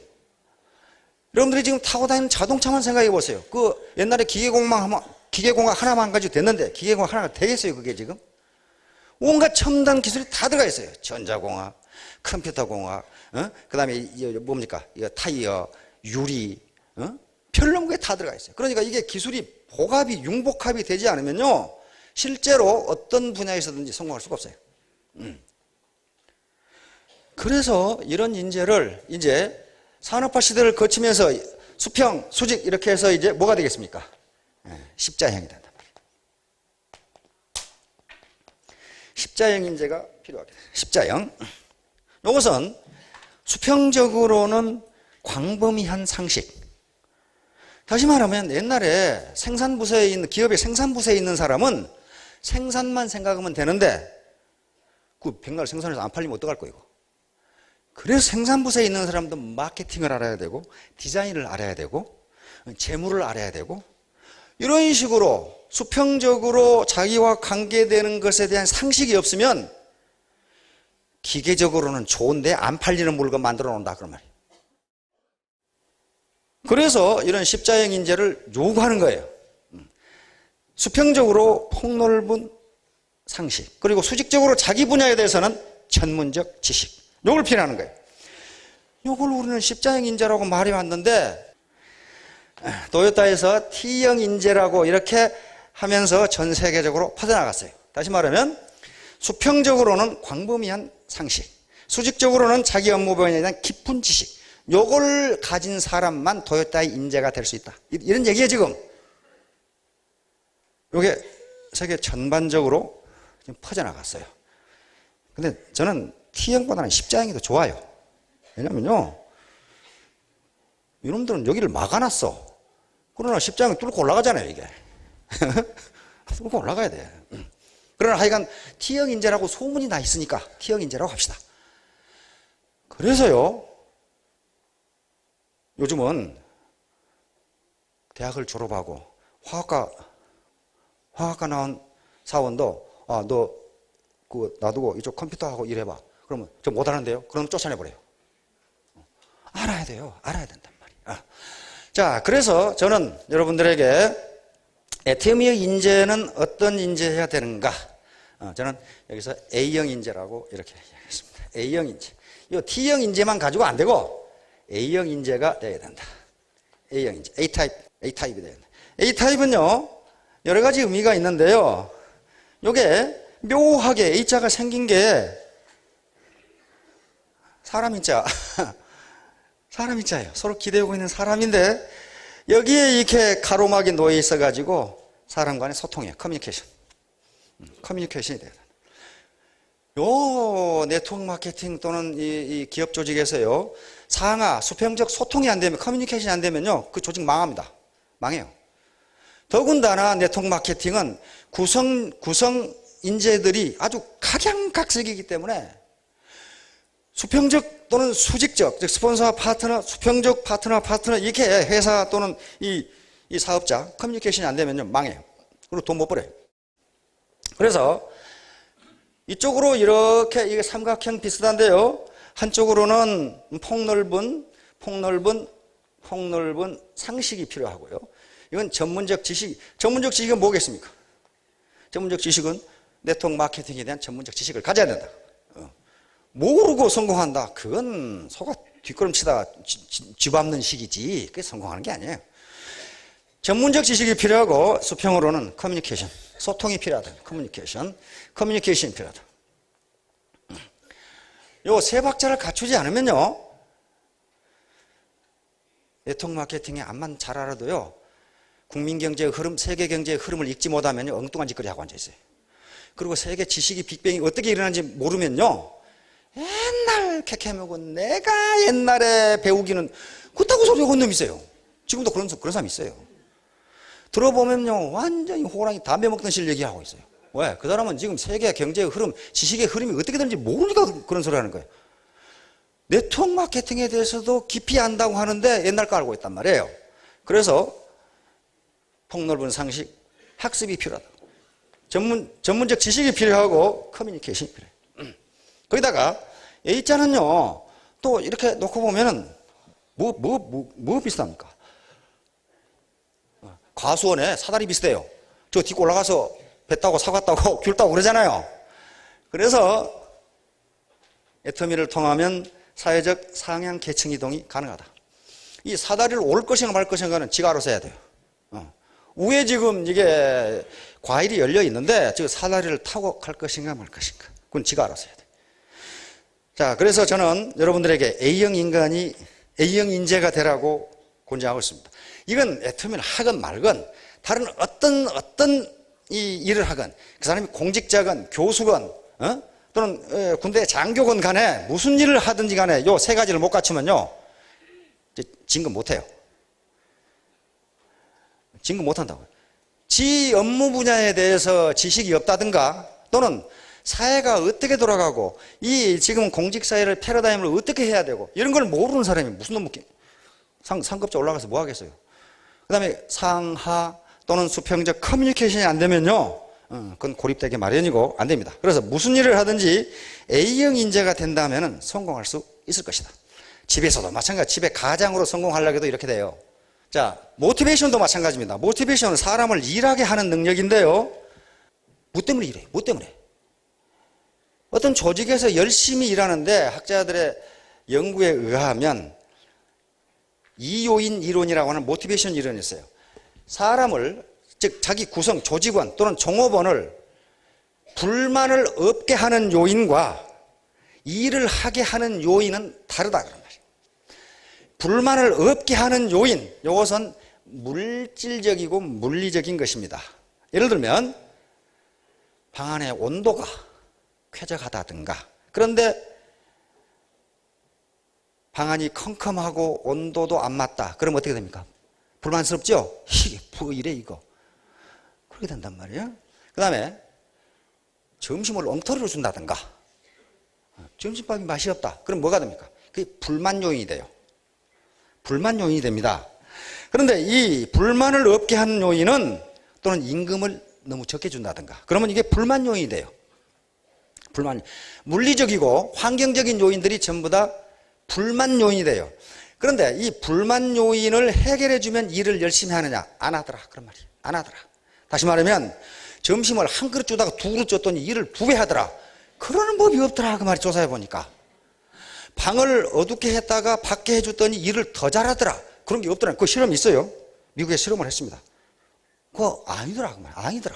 여러분들이 지금 타고 다니는 자동차만 생각해 보세요. 그 옛날에 기계공학 하나만 가지고 됐는데, 기계공학 하나가 되겠어요, 그게 지금? 온갖 첨단 기술이 다 들어가 있어요. 전자공학, 컴퓨터공학, 그 다음에 뭡니까? 이거 타이어, 유리, 별놈 게 다 들어가 있어요. 그러니까 이게 기술이 복합이, 융복합이 되지 않으면요, 실제로 어떤 분야에서든지 성공할 수가 없어요. 그래서 이런 인재를 이제 산업화 시대를 거치면서 수평, 수직 이렇게 해서 이제 뭐가 되겠습니까? 십자형이 된단 말이에요. 십자형 인재가 필요하게 돼요. 십자형. 이것은 수평적으로는 광범위한 상식. 다시 말하면 옛날에 생산부서에 있는, 기업의 생산부서에 있는 사람은 생산만 생각하면 되는데, 그 백날 생산해서 안 팔리면 어떡할 거예요? 그래서 생산부서에 있는 사람도 마케팅을 알아야 되고, 디자인을 알아야 되고, 재무를 알아야 되고, 이런 식으로 수평적으로 자기와 관계되는 것에 대한 상식이 없으면 기계적으로는 좋은데 안 팔리는 물건 만들어 놓는다, 그런 말이에요. 그래서 이런 십자형 인재를 요구하는 거예요. 수평적으로 폭넓은 상식, 그리고 수직적으로 자기 분야에 대해서는 전문적 지식, 요걸 필요하는 거예요. 요걸 우리는 십자형 인재라고 말이 왔는데, 토요타에서 T형 인재라고 이렇게 하면서 전 세계적으로 퍼져나갔어요. 다시 말하면 수평적으로는 광범위한 상식, 수직적으로는 자기 업무 분야에 대한 깊은 지식, 요걸 가진 사람만 토요타의 인재가 될 수 있다, 이런 얘기예요 지금. 요게 세계 전반적으로 지금 퍼져나갔어요. 근데 저는 T형보다는 십자형이 더 좋아요. 왜냐면요, 이놈들은 여기를 막아놨어. 그러나 십자형이 뚫고 올라가잖아요, 이게. 뚫고 올라가야 돼. 그러나 하여간 T형 인재라고 소문이 나 있으니까 T형 인재라고 합시다. 그래서요, 요즘은 대학을 졸업하고 화학과 나온 사원도, 너 그거 놔두고 이쪽 컴퓨터하고 일해봐. 그러면 저 못하는데요? 그럼 쫓아내버려요. 알아야 돼요. 알아야 된단 말이에요. 자, 그래서 저는 여러분들에게 T형의 인재는 어떤 인재해야 되는가? 저는 여기서 A형 인재라고 이렇게 얘기하겠습니다. A형 인재. 이 T형 인재만 가지고 안 되고 A형 인재가 돼야 된다. A형 인재. A타입이 돼야 된다. A타입은요, 여러 가지 의미가 있는데요. 요게 묘하게 A자가 생긴 게 사람인자. 사람인자예요. 서로 기대고 있는 사람인데, 여기에 이렇게 가로막이 놓여 있어가지고 사람 간의 소통이에요. 커뮤니케이션이 돼요. 요 네트워크 마케팅 또는 이 기업 조직에서요, 상하, 수평적 소통이 안 되면, 커뮤니케이션이 안 되면요, 그 조직 망합니다. 망해요. 더군다나 네트워크 마케팅은 구성 인재들이 아주 각양각색이기 때문에 수평적 또는 수직적, 즉 스폰서와 파트너, 수평적 파트너 이렇게 회사 또는 이 사업자 커뮤니케이션이 안 되면요, 망해요. 그리고 돈 못 벌어요. 그래서 이쪽으로 이렇게 이게 삼각형 비슷한데요, 한쪽으로는 폭넓은 상식이 필요하고요. 이건 전문적 지식은 뭐겠습니까? 전문적 지식은 네트워크 마케팅에 대한 전문적 지식을 가져야 된다. 모르고 성공한다, 그건 소가 뒷걸음치다가 쥐밟는 식이지, 그게 성공하는 게 아니에요. 전문적 지식이 필요하고, 수평으로는 커뮤니케이션, 소통이 필요하다. 커뮤니케이션이 필요하다. 요 세 박자를 갖추지 않으면요, 네트워크 마케팅에 암만 잘 알아도요, 국민 경제의 흐름, 세계 경제의 흐름을 읽지 못하면요, 엉뚱한 짓거리 하고 앉아있어요. 그리고 세계 지식이 빅뱅이 어떻게 일어나는지 모르면요, 옛날 캐캐먹고 내가 옛날에 배우기는 그렇다고 소리 건 놈이 있어요. 지금도 그런 사람이 있어요. 들어보면요, 완전히 호랑이 담배 먹던 실력이 하고 있어요. 왜? 그 사람은 지금 세계 경제의 흐름, 지식의 흐름이 어떻게 되는지 모르니까 그런 소리 하는 거예요. 네트워크 마케팅에 대해서도 깊이 안다고 하는데 옛날 거 알고 있단 말이에요. 그래서 폭넓은 상식, 학습이 필요하다. 전문적 지식이 필요하고 커뮤니케이션이 필요해요. 거기다가 A자는요, 또 이렇게 놓고 보면은 뭐 비슷합니까? 과수원에 사다리 비슷해요. 저 딛고 올라가서 배 타고 사과 타고 귤 타고 그러잖아요. 그래서 애터미를 통하면 사회적 상향 계층 이동이 가능하다. 이 사다리를 올 것인가 말 것인가는 지가 알아서 해야 돼요. 위에 지금 이게 과일이 열려 있는데 저 사다리를 타고 갈 것인가 말 것인가, 그건 지가 알아서 해야 돼요. 자, 그래서 저는 여러분들에게 A형 인재가 되라고 권장하고 있습니다. 이건 애터미를 하건 말건 다른 어떤 이 일을 하건, 그 사람이 공직자건 교수건 또는 군대 장교건 간에 무슨 일을 하든지 간에 요 세 가지를 못 갖추면요, 진급 못해요. 진급 못한다고요. 지 업무 분야에 대해서 지식이 없다든가, 또는 사회가 어떻게 돌아가고 이 지금 공직사회를 패러다임을 어떻게 해야 되고 이런 걸 모르는 사람이 무슨 놈 상급자 올라가서 뭐 하겠어요. 그 다음에 상하 또는 수평적 커뮤니케이션이 안 되면요, 그건 고립되기 마련이고 안 됩니다. 그래서 무슨 일을 하든지 A형 인재가 된다면 성공할 수 있을 것이다. 집에서도 마찬가지, 집에 가장으로 성공하려고 해도 이렇게 돼요. 자, 모티베이션도 마찬가지입니다. 모티베이션은 사람을 일하게 하는 능력인데요, 뭐 때문에 일해요? 뭐 때문에? 어떤 조직에서 열심히 일하는데 학자들의 연구에 의하면 이요인 이론이라고 하는 모티베이션 이론이 있어요. 사람을, 즉 자기 구성, 조직원 또는 종업원을 불만을 없게 하는 요인과 일을 하게 하는 요인은 다르다 그런 말이에요. 불만을 없게 하는 요인, 이것은 물질적이고 물리적인 것입니다. 예를 들면 방 안의 온도가 쾌적하다든가, 그런데 방안이 컴컴하고 온도도 안 맞다. 그럼 어떻게 됩니까? 불만스럽죠? 이게 뭐 이래 이거. 그렇게 된단 말이에요. 그 다음에 점심을 엉터리로 준다든가, 점심밥이 맛이 없다. 그럼 뭐가 됩니까? 그게 불만 요인이 돼요. 불만 요인이 됩니다. 그런데 이 불만을 없게 하는 요인은, 또는 임금을 너무 적게 준다든가, 그러면 이게 불만 요인이 돼요. 불만, 물리적이고 환경적인 요인들이 전부 다 불만 요인이 돼요. 그런데 이 불만 요인을 해결해 주면 일을 열심히 하느냐? 안 하더라. 그런 말이에요. 안 하더라. 다시 말하면 점심을 한 그릇 주다가 두 그릇 줬더니 일을 두 배 하더라. 그러는 법이 없더라. 그 말이 조사해 보니까. 방을 어둡게 했다가 밖에 해줬더니 일을 더 잘하더라. 그런 게 없더라. 그 실험이 있어요. 미국에 실험을 했습니다. 그거 아니더라. 그 말. 아니더라.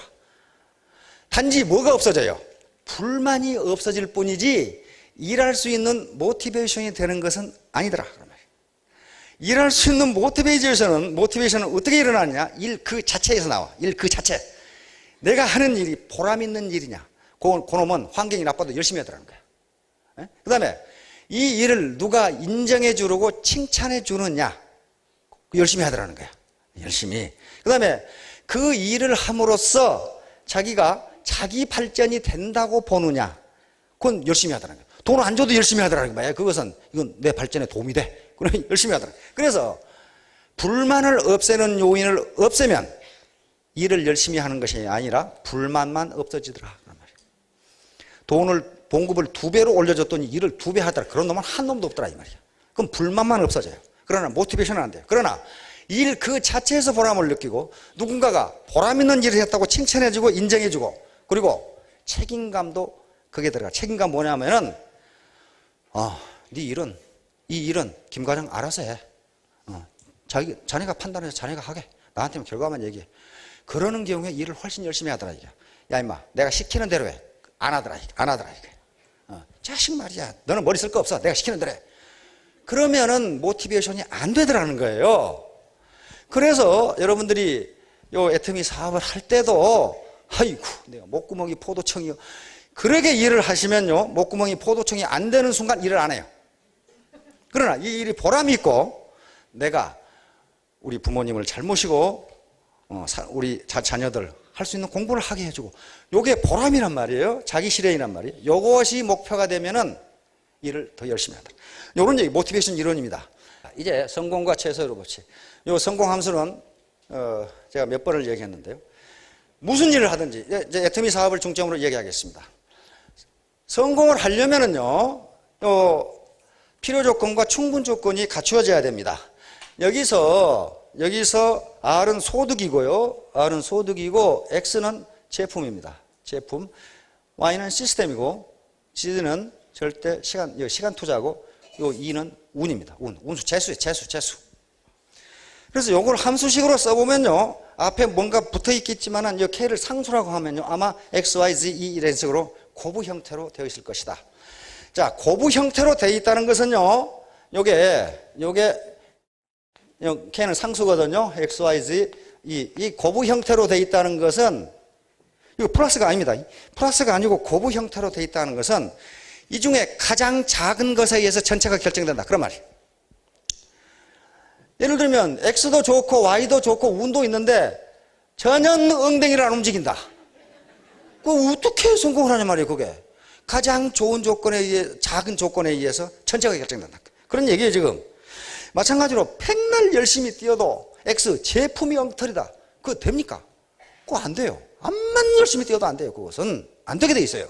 단지 뭐가 없어져요? 불만이 없어질 뿐이지 일할 수 있는 모티베이션이 되는 것은 아니더라. 일할 수 있는 모티베이션은 어떻게 일어나느냐? 일 그 자체에서 나와. 일 그 자체. 내가 하는 일이 보람 있는 일이냐? 그놈은 환경이 나빠도 열심히 하더라는 거야. 그 다음에 이 일을 누가 인정해 주려고 칭찬해 주느냐? 열심히 하더라는 거야. 열심히. 그 다음에 그 일을 함으로써 자기가 자기 발전이 된다고 보느냐? 그건 열심히 하더라는 거야. 돈 안 줘도 열심히 하더라는 거야. 그것은 이건 내 발전에 도움이 돼. 그러면 열심히 하더라는 거야. 그래서 불만을 없애는 요인을 없애면 일을 열심히 하는 것이 아니라 불만만 없어지더라. 그런 말이야. 봉급을 2배로 올려줬더니 일을 2배 하더라. 그런 놈은 한 놈도 없더라 이 말이야. 그럼 불만만 없어져요. 그러나 모티베이션은 안 돼요. 그러나 일 그 자체에서 보람을 느끼고 누군가가 보람 있는 일을 했다고 칭찬해주고 인정해주고, 그리고 책임감도 그게 들어가. 책임감 뭐냐면은 이 일은 김 과장 알아서 해. 자네가 판단해서 자네가 하게. 나한테는 결과만 얘기해. 그러는 경우에 일을 훨씬 열심히 하더라 이게. 야 임마, 내가 시키는 대로 해. 안 하더라 이게. 자식 말이야. 너는 머리 쓸 거 없어. 내가 시키는 대로 해. 그러면은 모티베이션이 안 되더라는 거예요. 그래서 여러분들이 요 애터미 사업을 할 때도 아이고, 내가 목구멍이 포도청이요. 그렇게 일을 하시면요, 목구멍이 포도청이 안 되는 순간 일을 안 해요. 그러나 이 일이 보람이 있고, 내가 우리 부모님을 잘 모시고, 우리 자녀들 할 수 있는 공부를 하게 해주고, 요게 보람이란 말이에요. 자기 실현이란 말이에요. 요것이 목표가 되면은 일을 더 열심히 한다. 요런 얘기, 모티베이션 이론입니다. 이제 성공과 최소의 법칙. 요 성공 함수는, 제가 몇 번을 얘기했는데요. 무슨 일을 하든지, 이제 애터미 사업을 중점으로 얘기하겠습니다. 성공을 하려면은요, 필요 조건과 충분 조건이 갖추어져야 됩니다. 여기서 R은 소득이고요. R은 소득이고, X는 제품입니다. 제품. Y는 시스템이고, Z는 절대 시간 투자고, 요 E는 운입니다. 운수, 재수예요. 재수. 그래서 요걸 함수식으로 써보면요, 앞에 뭔가 붙어 있겠지만은, 이 K를 상수라고 하면요, 아마 X, Y, Z, E 이런 식으로 고부 형태로 되어 있을 것이다. 자, 고부 형태로 되어 있다는 것은요, 요게 K는 상수거든요. X, Y, Z, E. 이 고부 형태로 되어 있다는 것은, 이거 플러스가 아닙니다. 플러스가 아니고 고부 형태로 되어 있다는 것은, 이 중에 가장 작은 것에 의해서 전체가 결정된다. 그런 말이에요. 예를 들면, X도 좋고, Y도 좋고, 운도 있는데, 전혀 엉덩이를 안 움직인다. 그 어떻게 성공을 하냐 말이에요, 그게. 가장 좋은 조건에 의해, 작은 조건에 의해서 전체가 결정된다. 그런 얘기예요, 지금. 마찬가지로, 백날 열심히 뛰어도, X, 제품이 엉터리다. 그거 됩니까? 그거 안 돼요. 암만 열심히 뛰어도 안 돼요. 그것은 안 되게 돼 있어요.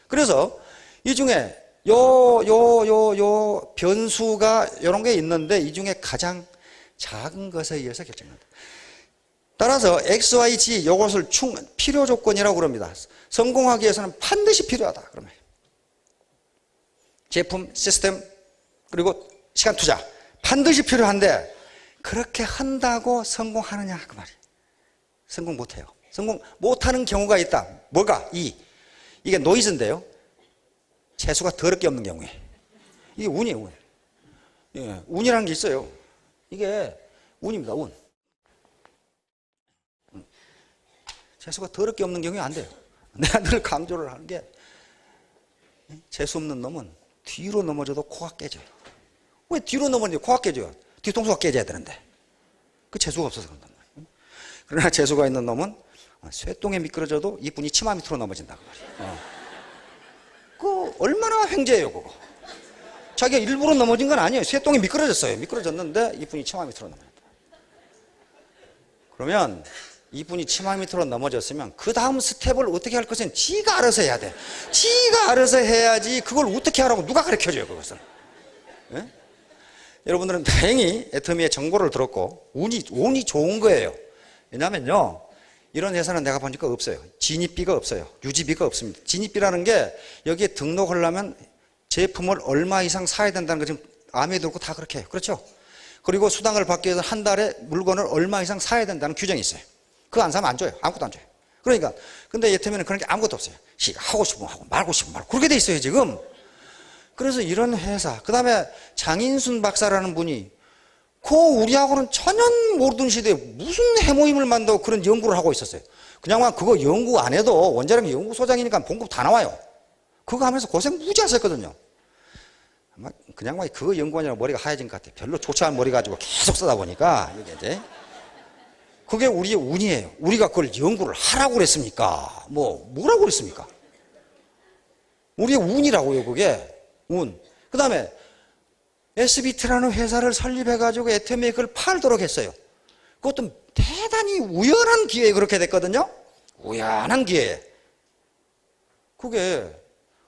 그래서, 이 중에, 변수가 이런 게 있는데, 이 중에 가장 작은 것에 의해서 결정된다. 따라서 X, Y, Z 이것을 필요 조건이라고 그럽니다. 성공하기 위해서는 반드시 필요하다. 그러면 제품, 시스템, 그리고 시간 투자 반드시 필요한데 그렇게 한다고 성공하느냐 그 말이에요. 성공 못해요. 성공 못하는 경우가 있다. 뭐가? 이게 노이즈인데요. 재수가 더럽게 없는 경우에 이게 운이에요. 운. 예, 운이라는 게 있어요. 이게 운입니다. 운. 재수가 더럽게 없는 경우에 안 돼요. 내가 늘 강조를 하는 게 재수 없는 놈은 뒤로 넘어져도 코가 깨져요. 왜 뒤로 넘어지는데 코가 깨져요? 뒤통수가 깨져야 되는데. 그 재수가 없어서 그런단 말이에요. 그러나 재수가 있는 놈은 쇠똥에 미끄러져도 이뿐이 치마 밑으로 넘어진다. 그 얼마나 횡재예요, 그거. 자기가 일부러 넘어진 건 아니에요. 쇠똥에 미끄러졌어요. 미끄러졌는데 이뿐이 치마 밑으로 넘어진다. 그러면 이분이 치마 밑으로 넘어졌으면 그 다음 스텝을 어떻게 할 것은 지가 알아서 해야 돼. 지가 알아서 해야지 그걸 어떻게 하라고 누가 가르쳐줘요, 그것을. 예? 여러분들은 다행히 애터미의 정보를 들었고 운이 좋은 거예요. 왜냐면요, 이런 회사는 내가 보니까 없어요. 진입비가 없어요. 유지비가 없습니다. 진입비라는 게 여기에 등록하려면 제품을 얼마 이상 사야 된다는 거 지금 암에 들고 다 그렇게 해요. 그렇죠? 그리고 수당을 받기 위해서 한 달에 물건을 얼마 이상 사야 된다는 규정이 있어요. 그거 안 사면 안 줘요. 아무것도 안 줘요. 그러니까 근데 애터미는 그런 게 아무것도 없어요. 지가 하고 싶으면 하고 말고 싶으면 말고 그렇게 돼 있어요, 지금. 그래서 이런 회사, 그 다음에 장인순 박사라는 분이 우리하고는 전혀 모르던 시대에 무슨 해모임을 만들고 그런 연구를 하고 있었어요. 그냥 그거 연구 안 해도 원자력 연구소장이니까 봉급 다 나와요. 그거 하면서 고생 무지 하셨거든요. 그냥 그거 연구하느라 머리가 하얘진 것 같아요. 별로 좋지 않은 머리 가지고 계속 쓰다 보니까 이게 이제 그게 우리의 운이에요. 우리가 그걸 연구를 하라고 그랬습니까? 뭐라고 그랬습니까? 우리의 운이라고요, 그게. 운. 그 다음에 SBT라는 회사를 설립해가지고 애터미에 그걸 팔도록 했어요. 그것도 대단히 우연한 기회에 그렇게 됐거든요. 우연한 기회에. 그게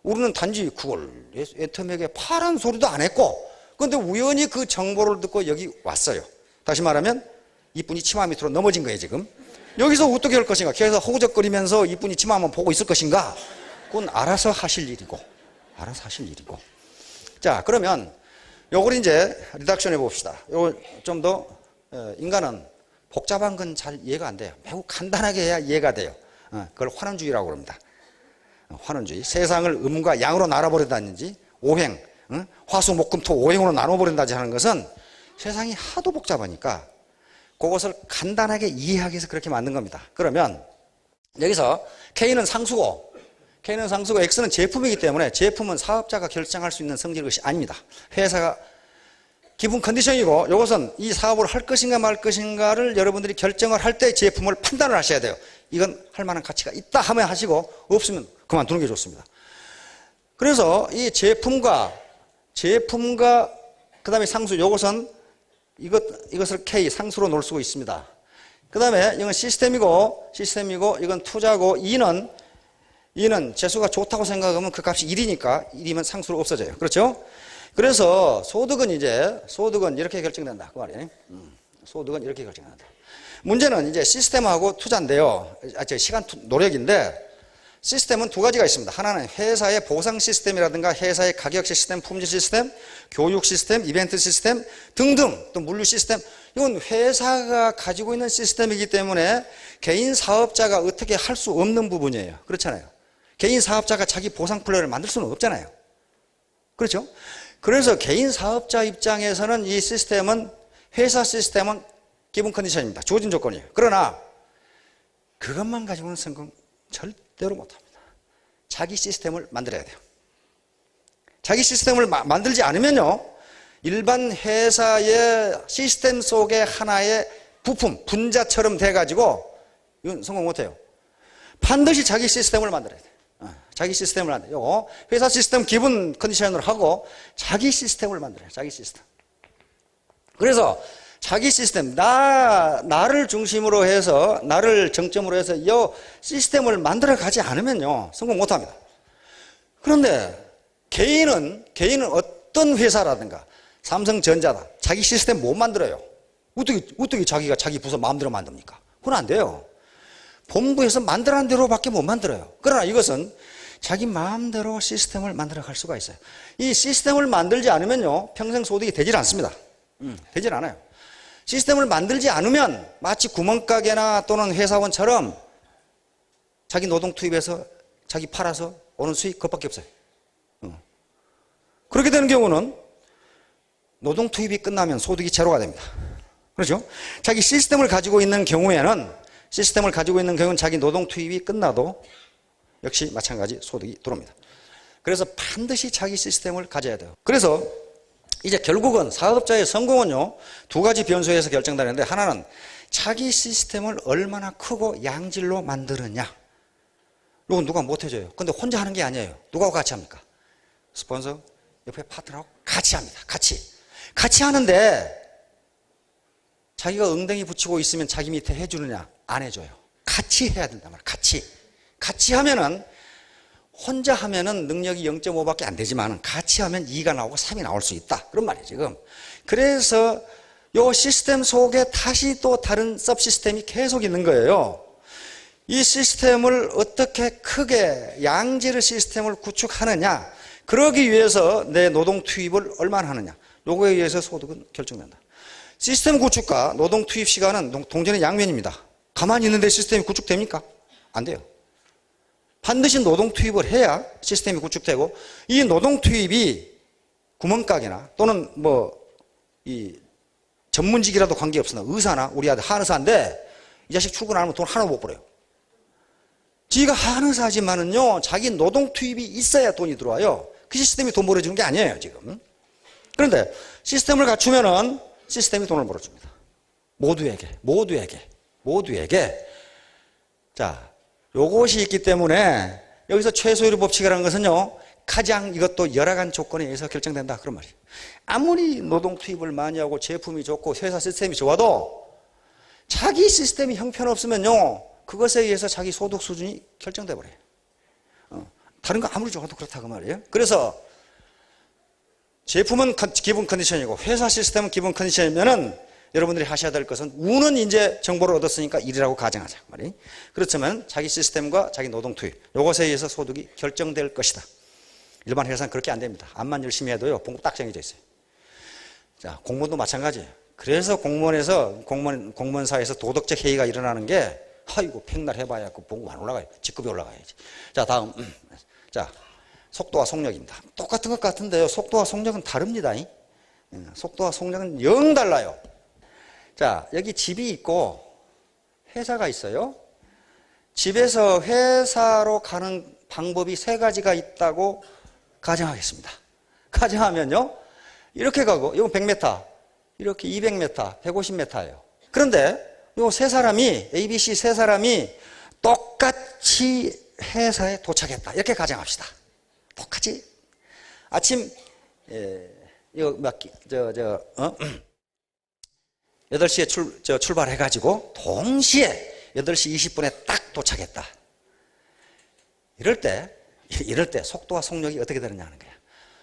우리는 단지 그걸 애터미에게 파란 소리도 안 했고, 그런데 우연히 그 정보를 듣고 여기 왔어요. 다시 말하면 이분이 치마 밑으로 넘어진 거예요, 지금. 여기서 어떻게 할 것인가? 계속 허우적거리면서 이분이 치마만 보고 있을 것인가? 그건 알아서 하실 일이고. 자, 그러면 요걸 이제 리덕션 해봅시다. 요걸 좀 더, 인간은 복잡한 건 잘 이해가 안 돼요. 매우 간단하게 해야 이해가 돼요. 그걸 환원주의라고 합니다. 환원주의. 세상을 음과 양으로 나눠버린다든지, 오행, 화수, 목, 금, 토, 오행으로 나눠버린다든지 하는 것은 세상이 하도 복잡하니까 그것을 간단하게 이해하기 위해서 그렇게 만든 겁니다. 그러면 여기서 K는 상수고 X는 제품이기 때문에 제품은 사업자가 결정할 수 있는 성질의 것이 아닙니다. 회사가 기본 컨디션이고 이것은 이 사업을 할 것인가 말 것인가를 여러분들이 결정을 할 때 제품을 판단을 하셔야 돼요. 이건 할 만한 가치가 있다 하면 하시고 없으면 그만두는 게 좋습니다. 그래서 이 제품과 그 다음에 상수, 이것은 이것을 K, 상수로 놓을 수가 있습니다. 그 다음에 이건 시스템이고 이건 투자고 E는 재수가 좋다고 생각하면 그 값이 1이니까 1이면 상수로 없어져요. 그렇죠? 그래서 소득은 이렇게 결정된다. 그 말이에요. 소득은 이렇게 결정된다. 문제는 이제 시스템하고 투자인데요. 시간 노력인데 시스템은 두 가지가 있습니다. 하나는 회사의 보상 시스템이라든가 회사의 가격 시스템, 품질 시스템, 교육 시스템, 이벤트 시스템 등등 또 물류 시스템. 이건 회사가 가지고 있는 시스템이기 때문에 개인 사업자가 어떻게 할 수 없는 부분이에요. 그렇잖아요. 개인 사업자가 자기 보상 플랜을 만들 수는 없잖아요. 그렇죠? 그래서 개인 사업자 입장에서는 이 시스템은 회사 시스템은 기본 컨디션입니다. 주어진 조건이에요. 그러나 그것만 가지고는 성공 절대로 못합니다. 자기 시스템을 만들어야 돼요. 자기 시스템을 만들지 않으면요, 일반 회사의 시스템 속의 하나의 부품, 분자처럼 돼가지고 이건 성공 못해요. 반드시 자기 시스템을 만들어야 돼요. 자기 시스템을 만들어요. 회사 시스템 기본 컨디션으로 하고 자기 시스템을 만들어요. 자기 시스템. 그래서 자기 시스템, 나를 중심으로 해서, 나를 정점으로 해서 이 시스템을 만들어 가지 않으면요, 성공 못 합니다. 그런데 개인은 어떤 회사라든가 삼성전자다. 자기 시스템 못 만들어요. 어떻게 자기가 자기 부서 마음대로 만듭니까? 그건 안 돼요. 본부에서 만들라는 대로밖에 못 만들어요. 그러나 이것은 자기 마음대로 시스템을 만들어 갈 수가 있어요. 이 시스템을 만들지 않으면요, 평생 소득이 되질 않습니다. 되질 않아요. 시스템을 만들지 않으면 마치 구멍가게나 또는 회사원처럼 자기 노동 투입해서 자기 팔아서 오는 수익 그것밖에 없어요. 그렇게 되는 경우는 노동 투입이 끝나면 소득이 제로가 됩니다. 그렇죠? 자기 시스템을 가지고 있는 경우에는 자기 노동 투입이 끝나도 역시 마찬가지 소득이 들어옵니다. 그래서 반드시 자기 시스템을 가져야 돼요. 그래서 이제 결국은 사업자의 성공은요, 두 가지 변수에서 결정되는데, 하나는 자기 시스템을 얼마나 크고 양질로 만드느냐. 이건 누가 못 해줘요. 근데 혼자 하는 게 아니에요. 누가 같이 합니까? 스폰서, 옆에 파트너하고 같이 합니다. 같이 하는데 자기가 엉덩이 붙이고 있으면 자기 밑에 해주느냐? 안 해줘요. 같이 해야 된단 말이에요. 같이 하면은, 혼자 하면은 능력이 0.5밖에 안 되지만 같이 하면 2가 나오고 3이 나올 수 있다. 그런 말이에요, 지금. 그래서 이 시스템 속에 다시 또 다른 서브 시스템이 계속 있는 거예요. 이 시스템을 어떻게 크게 양질의 시스템을 구축하느냐, 그러기 위해서 내 노동 투입을 얼마나 하느냐, 요거에 의해서 소득은 결정된다. 시스템 구축과 노동 투입 시간은 동전의 양면입니다. 가만히 있는데 시스템이 구축됩니까? 안 돼요. 반드시 노동 투입을 해야 시스템이 구축되고, 이 노동 투입이 구멍가게나 또는 이 전문직이라도 관계없으나 의사나 우리 아들 한의사인데 이 자식 출근 안 하면 돈 하나 못 벌어요. 지가 한의사지만은요, 자기 노동 투입이 있어야 돈이 들어와요. 그 시스템이 돈 벌어주는 게 아니에요, 지금. 그런데 시스템을 갖추면은 시스템이 돈을 벌어줍니다. 모두에게. 자, 요것이 있기 때문에 여기서 최소율의 법칙이라는 것은요, 가장 이것도 열악한 조건에 의해서 결정된다. 그런 말이에요. 아무리 노동 투입을 많이 하고 제품이 좋고 회사 시스템이 좋아도 자기 시스템이 형편없으면요, 그것에 의해서 자기 소득 수준이 결정돼 버려요. 다른 거 아무리 좋아도 그렇다 그 말이에요. 그래서 제품은 기본 컨디션이고 회사 시스템은 기본 컨디션이면은 여러분들이 하셔야 될 것은, 우는 이제 정보를 얻었으니까 일이라고 가정하자 말이에요. 그렇지만 자기 시스템과 자기 노동 투입, 이것에 의해서 소득이 결정될 것이다. 일반 회사는 그렇게 안 됩니다. 암만 열심히 해도요, 봉급 딱 정해져 있어요. 자, 공무원도 마찬가지예요. 그래서 공무원사에서 도덕적 해이가 일어나는 게, 아이고 백날 해봐야 그 봉급 안 올라가요. 직급이 올라가야지. 자, 다음. 자, 속도와 속력입니다. 똑같은 것 같은데요, 속도와 속력은 다릅니다. 속도와 속력은 영 달라요. 자, 여기 집이 있고 회사가 있어요. 집에서 회사로 가는 방법이 세 가지가 있다고 가정하겠습니다. 가정하면요, 이렇게 가고, 이건 100m, 이렇게 200m, 150m예요. 그런데 이 세 사람이, ABC 세 사람이 똑같이 회사에 도착했다. 이렇게 가정합시다. 똑같이. 아침, 이거 막, 8시에 출발해가지고, 동시에 8시 20분에 딱 도착했다. 이럴 때 속도와 속력이 어떻게 되느냐 하는 거야.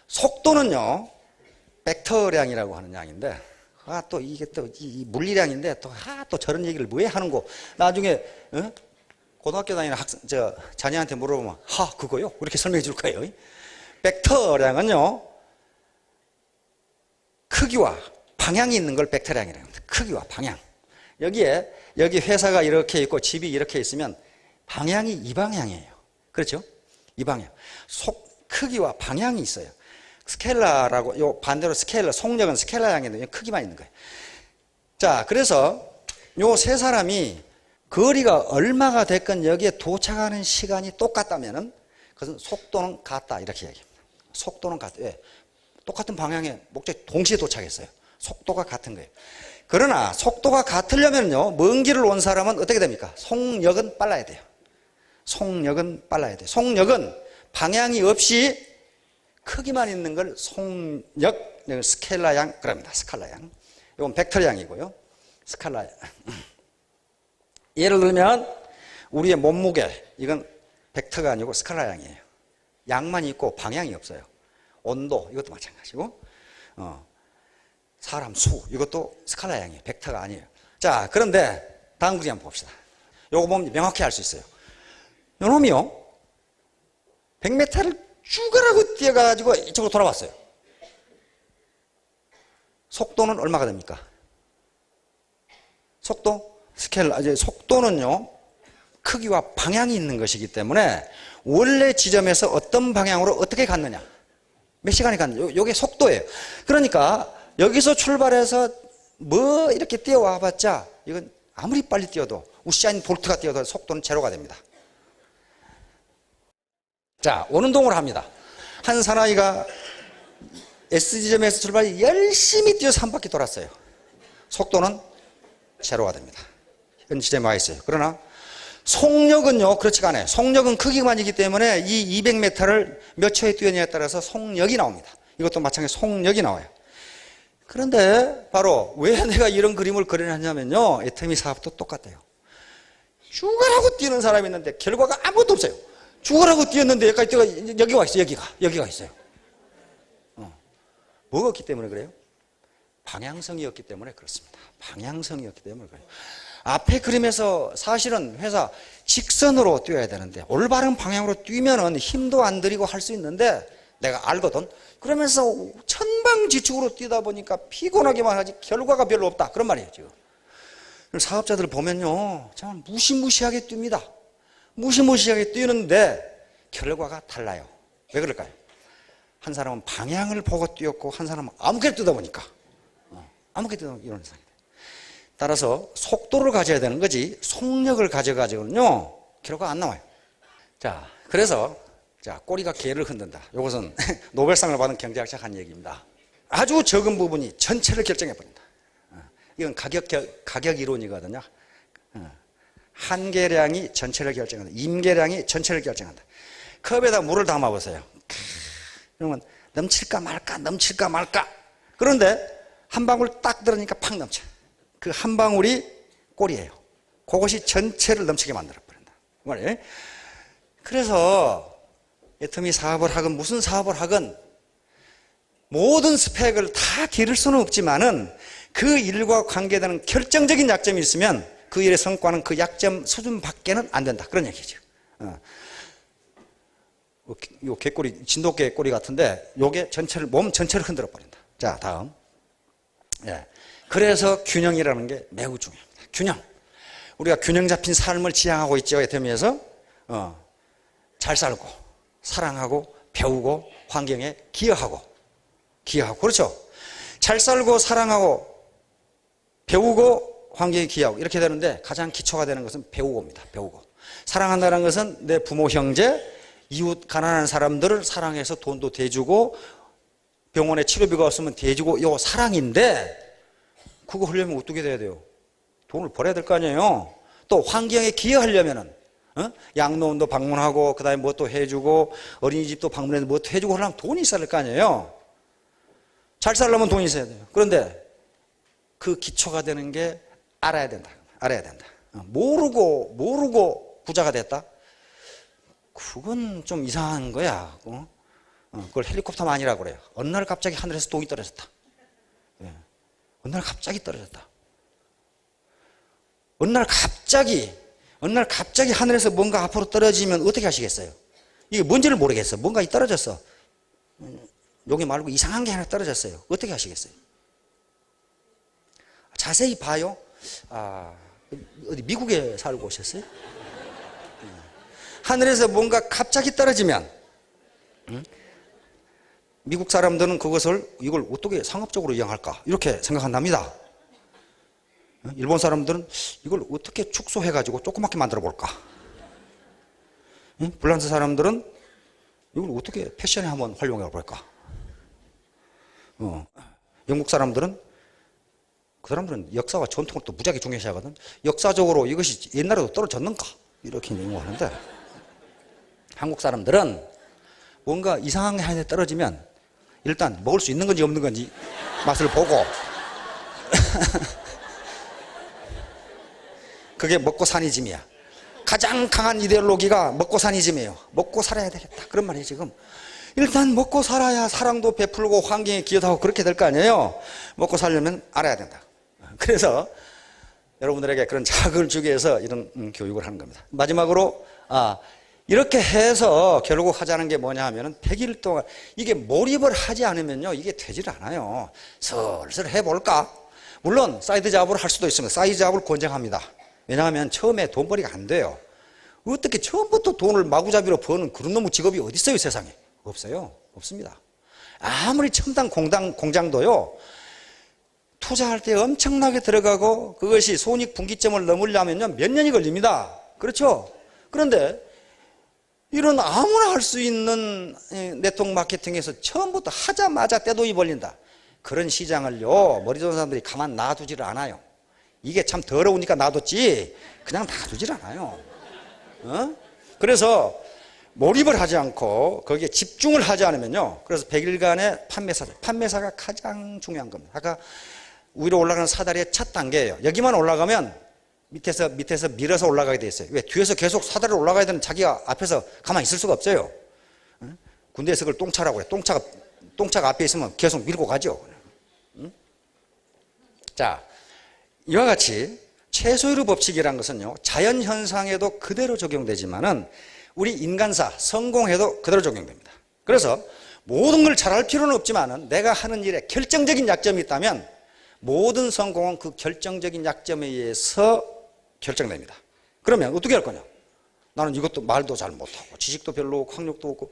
속도는요, 벡터량이라고 하는 양인데, 또 이게 또 이 물리량인데, 또 저런 얘기를 왜 하는고. 나중에, 고등학교 다니는 자녀한테 물어보면, 그거요? 이렇게 설명해 줄 거예요. 벡터량은요, 크기와 방향이 있는 걸 벡터량이라고 합니다. 크기와 방향. 여기 회사가 이렇게 있고 집이 이렇게 있으면 방향이 이 방향이에요. 그렇죠? 이 방향. 크기와 방향이 있어요. 스케일러라고, 요 반대로 스케일러, 속력은 스케일러 양인데 크기만 있는 거예요. 자, 그래서 요 세 사람이 거리가 얼마가 됐건 여기에 도착하는 시간이 똑같다면은 그것은 속도는 같다. 이렇게 얘기합니다. 속도는 같다. 왜? 똑같은 방향에 목적지 동시에 도착했어요. 속도가 같은 거예요. 그러나 속도가 같으려면요, 먼 길을 온 사람은 어떻게 됩니까? 속력은 빨라야 돼요. 속력은 빨라야 돼요. 속력은 방향이 없이 크기만 있는 걸 속력, 스케일러 양, 그럽니다. 스칼라 양. 이건 벡터 양이고요. 스칼라 양. 예를 들면, 우리의 몸무게, 이건 벡터가 아니고 스칼라 양이에요. 양만 있고 방향이 없어요. 온도, 이것도 마찬가지고, 사람 수, 이것도 스칼라 양이에요. 벡터가 아니에요. 자, 그런데 다음 그림 한번 봅시다. 요거 보면 명확히 알 수 있어요. 요 놈이요, 100m를 쭉 뛰어가지고 이쪽으로 돌아왔어요. 속도는 얼마가 됩니까? 속도? 속도는요, 크기와 방향이 있는 것이기 때문에 원래 지점에서 어떤 방향으로 어떻게 갔느냐, 몇 시간이 갔느냐, 요게 속도예요. 그러니까 여기서 출발해서 뭐 이렇게 뛰어와 봤자 이건 아무리 빨리 뛰어도, 우사인 볼트가 뛰어도 속도는 제로가 됩니다. 자, 원운동을 합니다. 한 사나이가 S지점에서 출발해 열심히 뛰어서 한 바퀴 돌았어요. 속도는 제로가 됩니다. 현 지점에 와 있어요. 그러나 속력은요, 그렇지가 않아요. 속력은 크기만이기 때문에 이 200m를 몇 초에 뛰었냐에 따라서 속력이 나옵니다. 이것도 마찬가지로 속력이 나와요. 그런데 바로 왜 내가 이런 그림을 그려놨냐면요, 애터미 사업도 똑같아요. 죽으라고 뛰는 사람이 있는데 결과가 아무것도 없어요. 죽으라고 뛰었는데 여기가 있어요. 여기가 있어요. 뭐가 없기 때문에 그래요? 방향성이었기 때문에 그렇습니다. 방향성이었기 때문에 그래요. 앞에 그림에서 사실은 회사 직선으로 뛰어야 되는데 올바른 방향으로 뛰면은 힘도 안 들이고 할 수 있는데 내가 알거든. 그러면서 천방지축으로 뛰다 보니까 피곤하기만 하지 결과가 별로 없다. 그런 말이에요, 지금. 사업자들 보면요, 참 무시무시하게 뜁니다. 무시무시하게 뛰는데 결과가 달라요. 왜 그럴까요? 한 사람은 방향을 보고 뛰었고 한 사람은 아무렇게나 뛰다 보니까 아무렇게나 뛰다 보니까 이런 현상이 돼요. 따라서 속도를 가져야 되는 거지 속력을 가져가지고는요 결과가 안 나와요. 자, 그래서 꼬리가 개를 흔든다. 이것은 노벨상을 받은 경제학자가 한 얘기입니다. 아주 적은 부분이 전체를 결정해버린다. 이건 가격 이론이거든요. 한계량이 전체를 결정한다. 임계량이 전체를 결정한다. 컵에다 물을 담아보세요. 그러면 넘칠까 말까. 그런데 한 방울 딱 들으니까 팍 넘쳐. 그 한 방울이 꼴이에요. 그것이 전체를 넘치게 만들어버린다. 말이에요. 그래서 애터미 사업을 하건 무슨 사업을 하건 모든 스펙을 다 기를 수는 없지만은 그 일과 관계되는 결정적인 약점이 있으면 그 일의 성과는 그 약점 수준 밖에는 안 된다. 그런 얘기죠. 요 개꼬리, 진돗개 꼬리 같은데 요게 몸 전체를 흔들어 버린다. 자, 다음. 예. 그래서 균형이라는 게 매우 중요합니다. 균형. 우리가 균형 잡힌 삶을 지향하고 있죠. 애터미에서. 잘 살고, 사랑하고, 배우고, 환경에 기여하고. 그렇죠? 잘 살고, 사랑하고, 배우고, 환경에 기여하고. 이렇게 되는데 가장 기초가 되는 것은 배우고입니다. 배우고. 사랑한다는 것은 내 부모, 형제, 이웃 가난한 사람들을 사랑해서 돈도 대주고 병원에 치료비가 없으면 대주고 요 사랑인데 그거 하려면 어떻게 돼야 돼요? 돈을 벌어야 될 거 아니에요. 또 환경에 기여하려면은 양로원도 방문하고 그다음에 뭐 또 해주고 어린이집도 방문해서 뭐 또 해주고 하려면 돈이 있어야 될 거 아니에요. 잘 살려면 돈이 있어야 돼요. 그런데 그 기초가 되는 게 알아야 된다. 알아야 된다. 모르고 부자가 됐다? 그건 좀 이상한 거야. 그걸 헬리콥터가 아니라고 그래요. 어느 날 갑자기 하늘에서 돈이 떨어졌다. 어느 날 갑자기 떨어졌다. 어느 날 갑자기 하늘에서 뭔가 앞으로 떨어지면 어떻게 하시겠어요? 이게 뭔지를 모르겠어. 뭔가 떨어졌어. 여기 말고 이상한 게 하나 떨어졌어요. 어떻게 하시겠어요? 자세히 봐요. 어디 미국에 살고 오셨어요? 하늘에서 뭔가 갑자기 떨어지면 미국 사람들은 이걸 어떻게 상업적으로 이용할까 이렇게 생각한답니다. 일본 사람들은 이걸 어떻게 축소해가지고 조그맣게 만들어 볼까. 프랑스 사람들은 이걸 어떻게 패션에 한번 활용해 볼까. 영국 사람들은 그 사람들은 역사와 전통을 또 무지하게 중요시하거든. 역사적으로 이것이 옛날에도 떨어졌는가 이렇게 연구하는데 한국 사람들은 뭔가 이상한 게 하나 떨어지면 일단 먹을 수 있는 건지 없는 건지 맛을 보고 그게 먹고 사니즘이야. 가장 강한 이데올로기가 먹고 사니즘이에요. 먹고 살아야 되겠다 그런 말이에요. 지금 일단 먹고 살아야 사랑도 베풀고 환경에 기여도 하고 그렇게 될 거 아니에요. 먹고 살려면 알아야 된다. 그래서 여러분들에게 그런 자극을 주기 위해서 이런 교육을 하는 겁니다. 마지막으로 이렇게 해서 결국 하자는 게 뭐냐 하면은 100일 동안 이게 몰입을 하지 않으면요 이게 되질 않아요. 슬슬 해볼까? 물론 사이드 잡으로 할 수도 있습니다. 사이드 잡을 권장합니다. 왜냐하면 처음에 돈벌이가 안 돼요. 어떻게 처음부터 돈을 마구잡이로 버는 그런 놈의 직업이 어디 있어요 세상에? 없어요. 없습니다. 아무리 첨단 공장도요 투자할 때 엄청나게 들어가고 그것이 손익분기점을 넘으려면요 몇 년이 걸립니다. 그렇죠? 그런데 이런 아무나 할 수 있는 네트워크 마케팅에서 처음부터 하자마자 떼돈이 벌린다. 그런 시장을요 머리 좋은 사람들이 가만 놔두지를 않아요. 이게 참 더러우니까 놔뒀지 그냥 놔두질 않아요. 그래서 몰입을 하지 않고 거기에 집중을 하지 않으면요 그래서 100일간의 판매사가 가장 중요한 겁니다. 아까 위로 올라가는 사다리의 첫 단계예요. 여기만 올라가면 밑에서 밀어서 올라가게 돼 있어요. 왜? 뒤에서 계속 사다리로 올라가야 되는 자기가 앞에서 가만히 있을 수가 없어요. 군대에서 그걸 똥차라고 그래. 똥차가 앞에 있으면 계속 밀고 가죠. 자, 이와 같이 최소율의 법칙이라는 것은요 자연 현상에도 그대로 적용되지만은 우리 인간사 성공에도 그대로 적용됩니다. 그래서 모든 걸 잘할 필요는 없지만은 내가 하는 일에 결정적인 약점이 있다면 모든 성공은 그 결정적인 약점에 의해서 결정됩니다. 그러면 어떻게 할 거냐? 나는 이것도 말도 잘 못하고 지식도 별로 없고 학력도 없고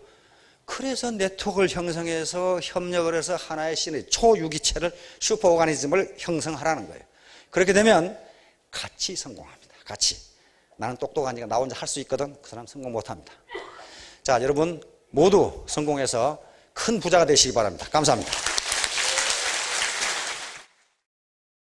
그래서 네트워크를 형성해서 협력을 해서 하나의 시너지 초유기체를 슈퍼오가니즘을 형성하라는 거예요. 그렇게 되면 같이 성공합니다. 같이. 나는 똑똑하니까 나 혼자 할 수 있거든. 그 사람 성공 못합니다. 자, 여러분 모두 성공해서 큰 부자가 되시기 바랍니다. 감사합니다.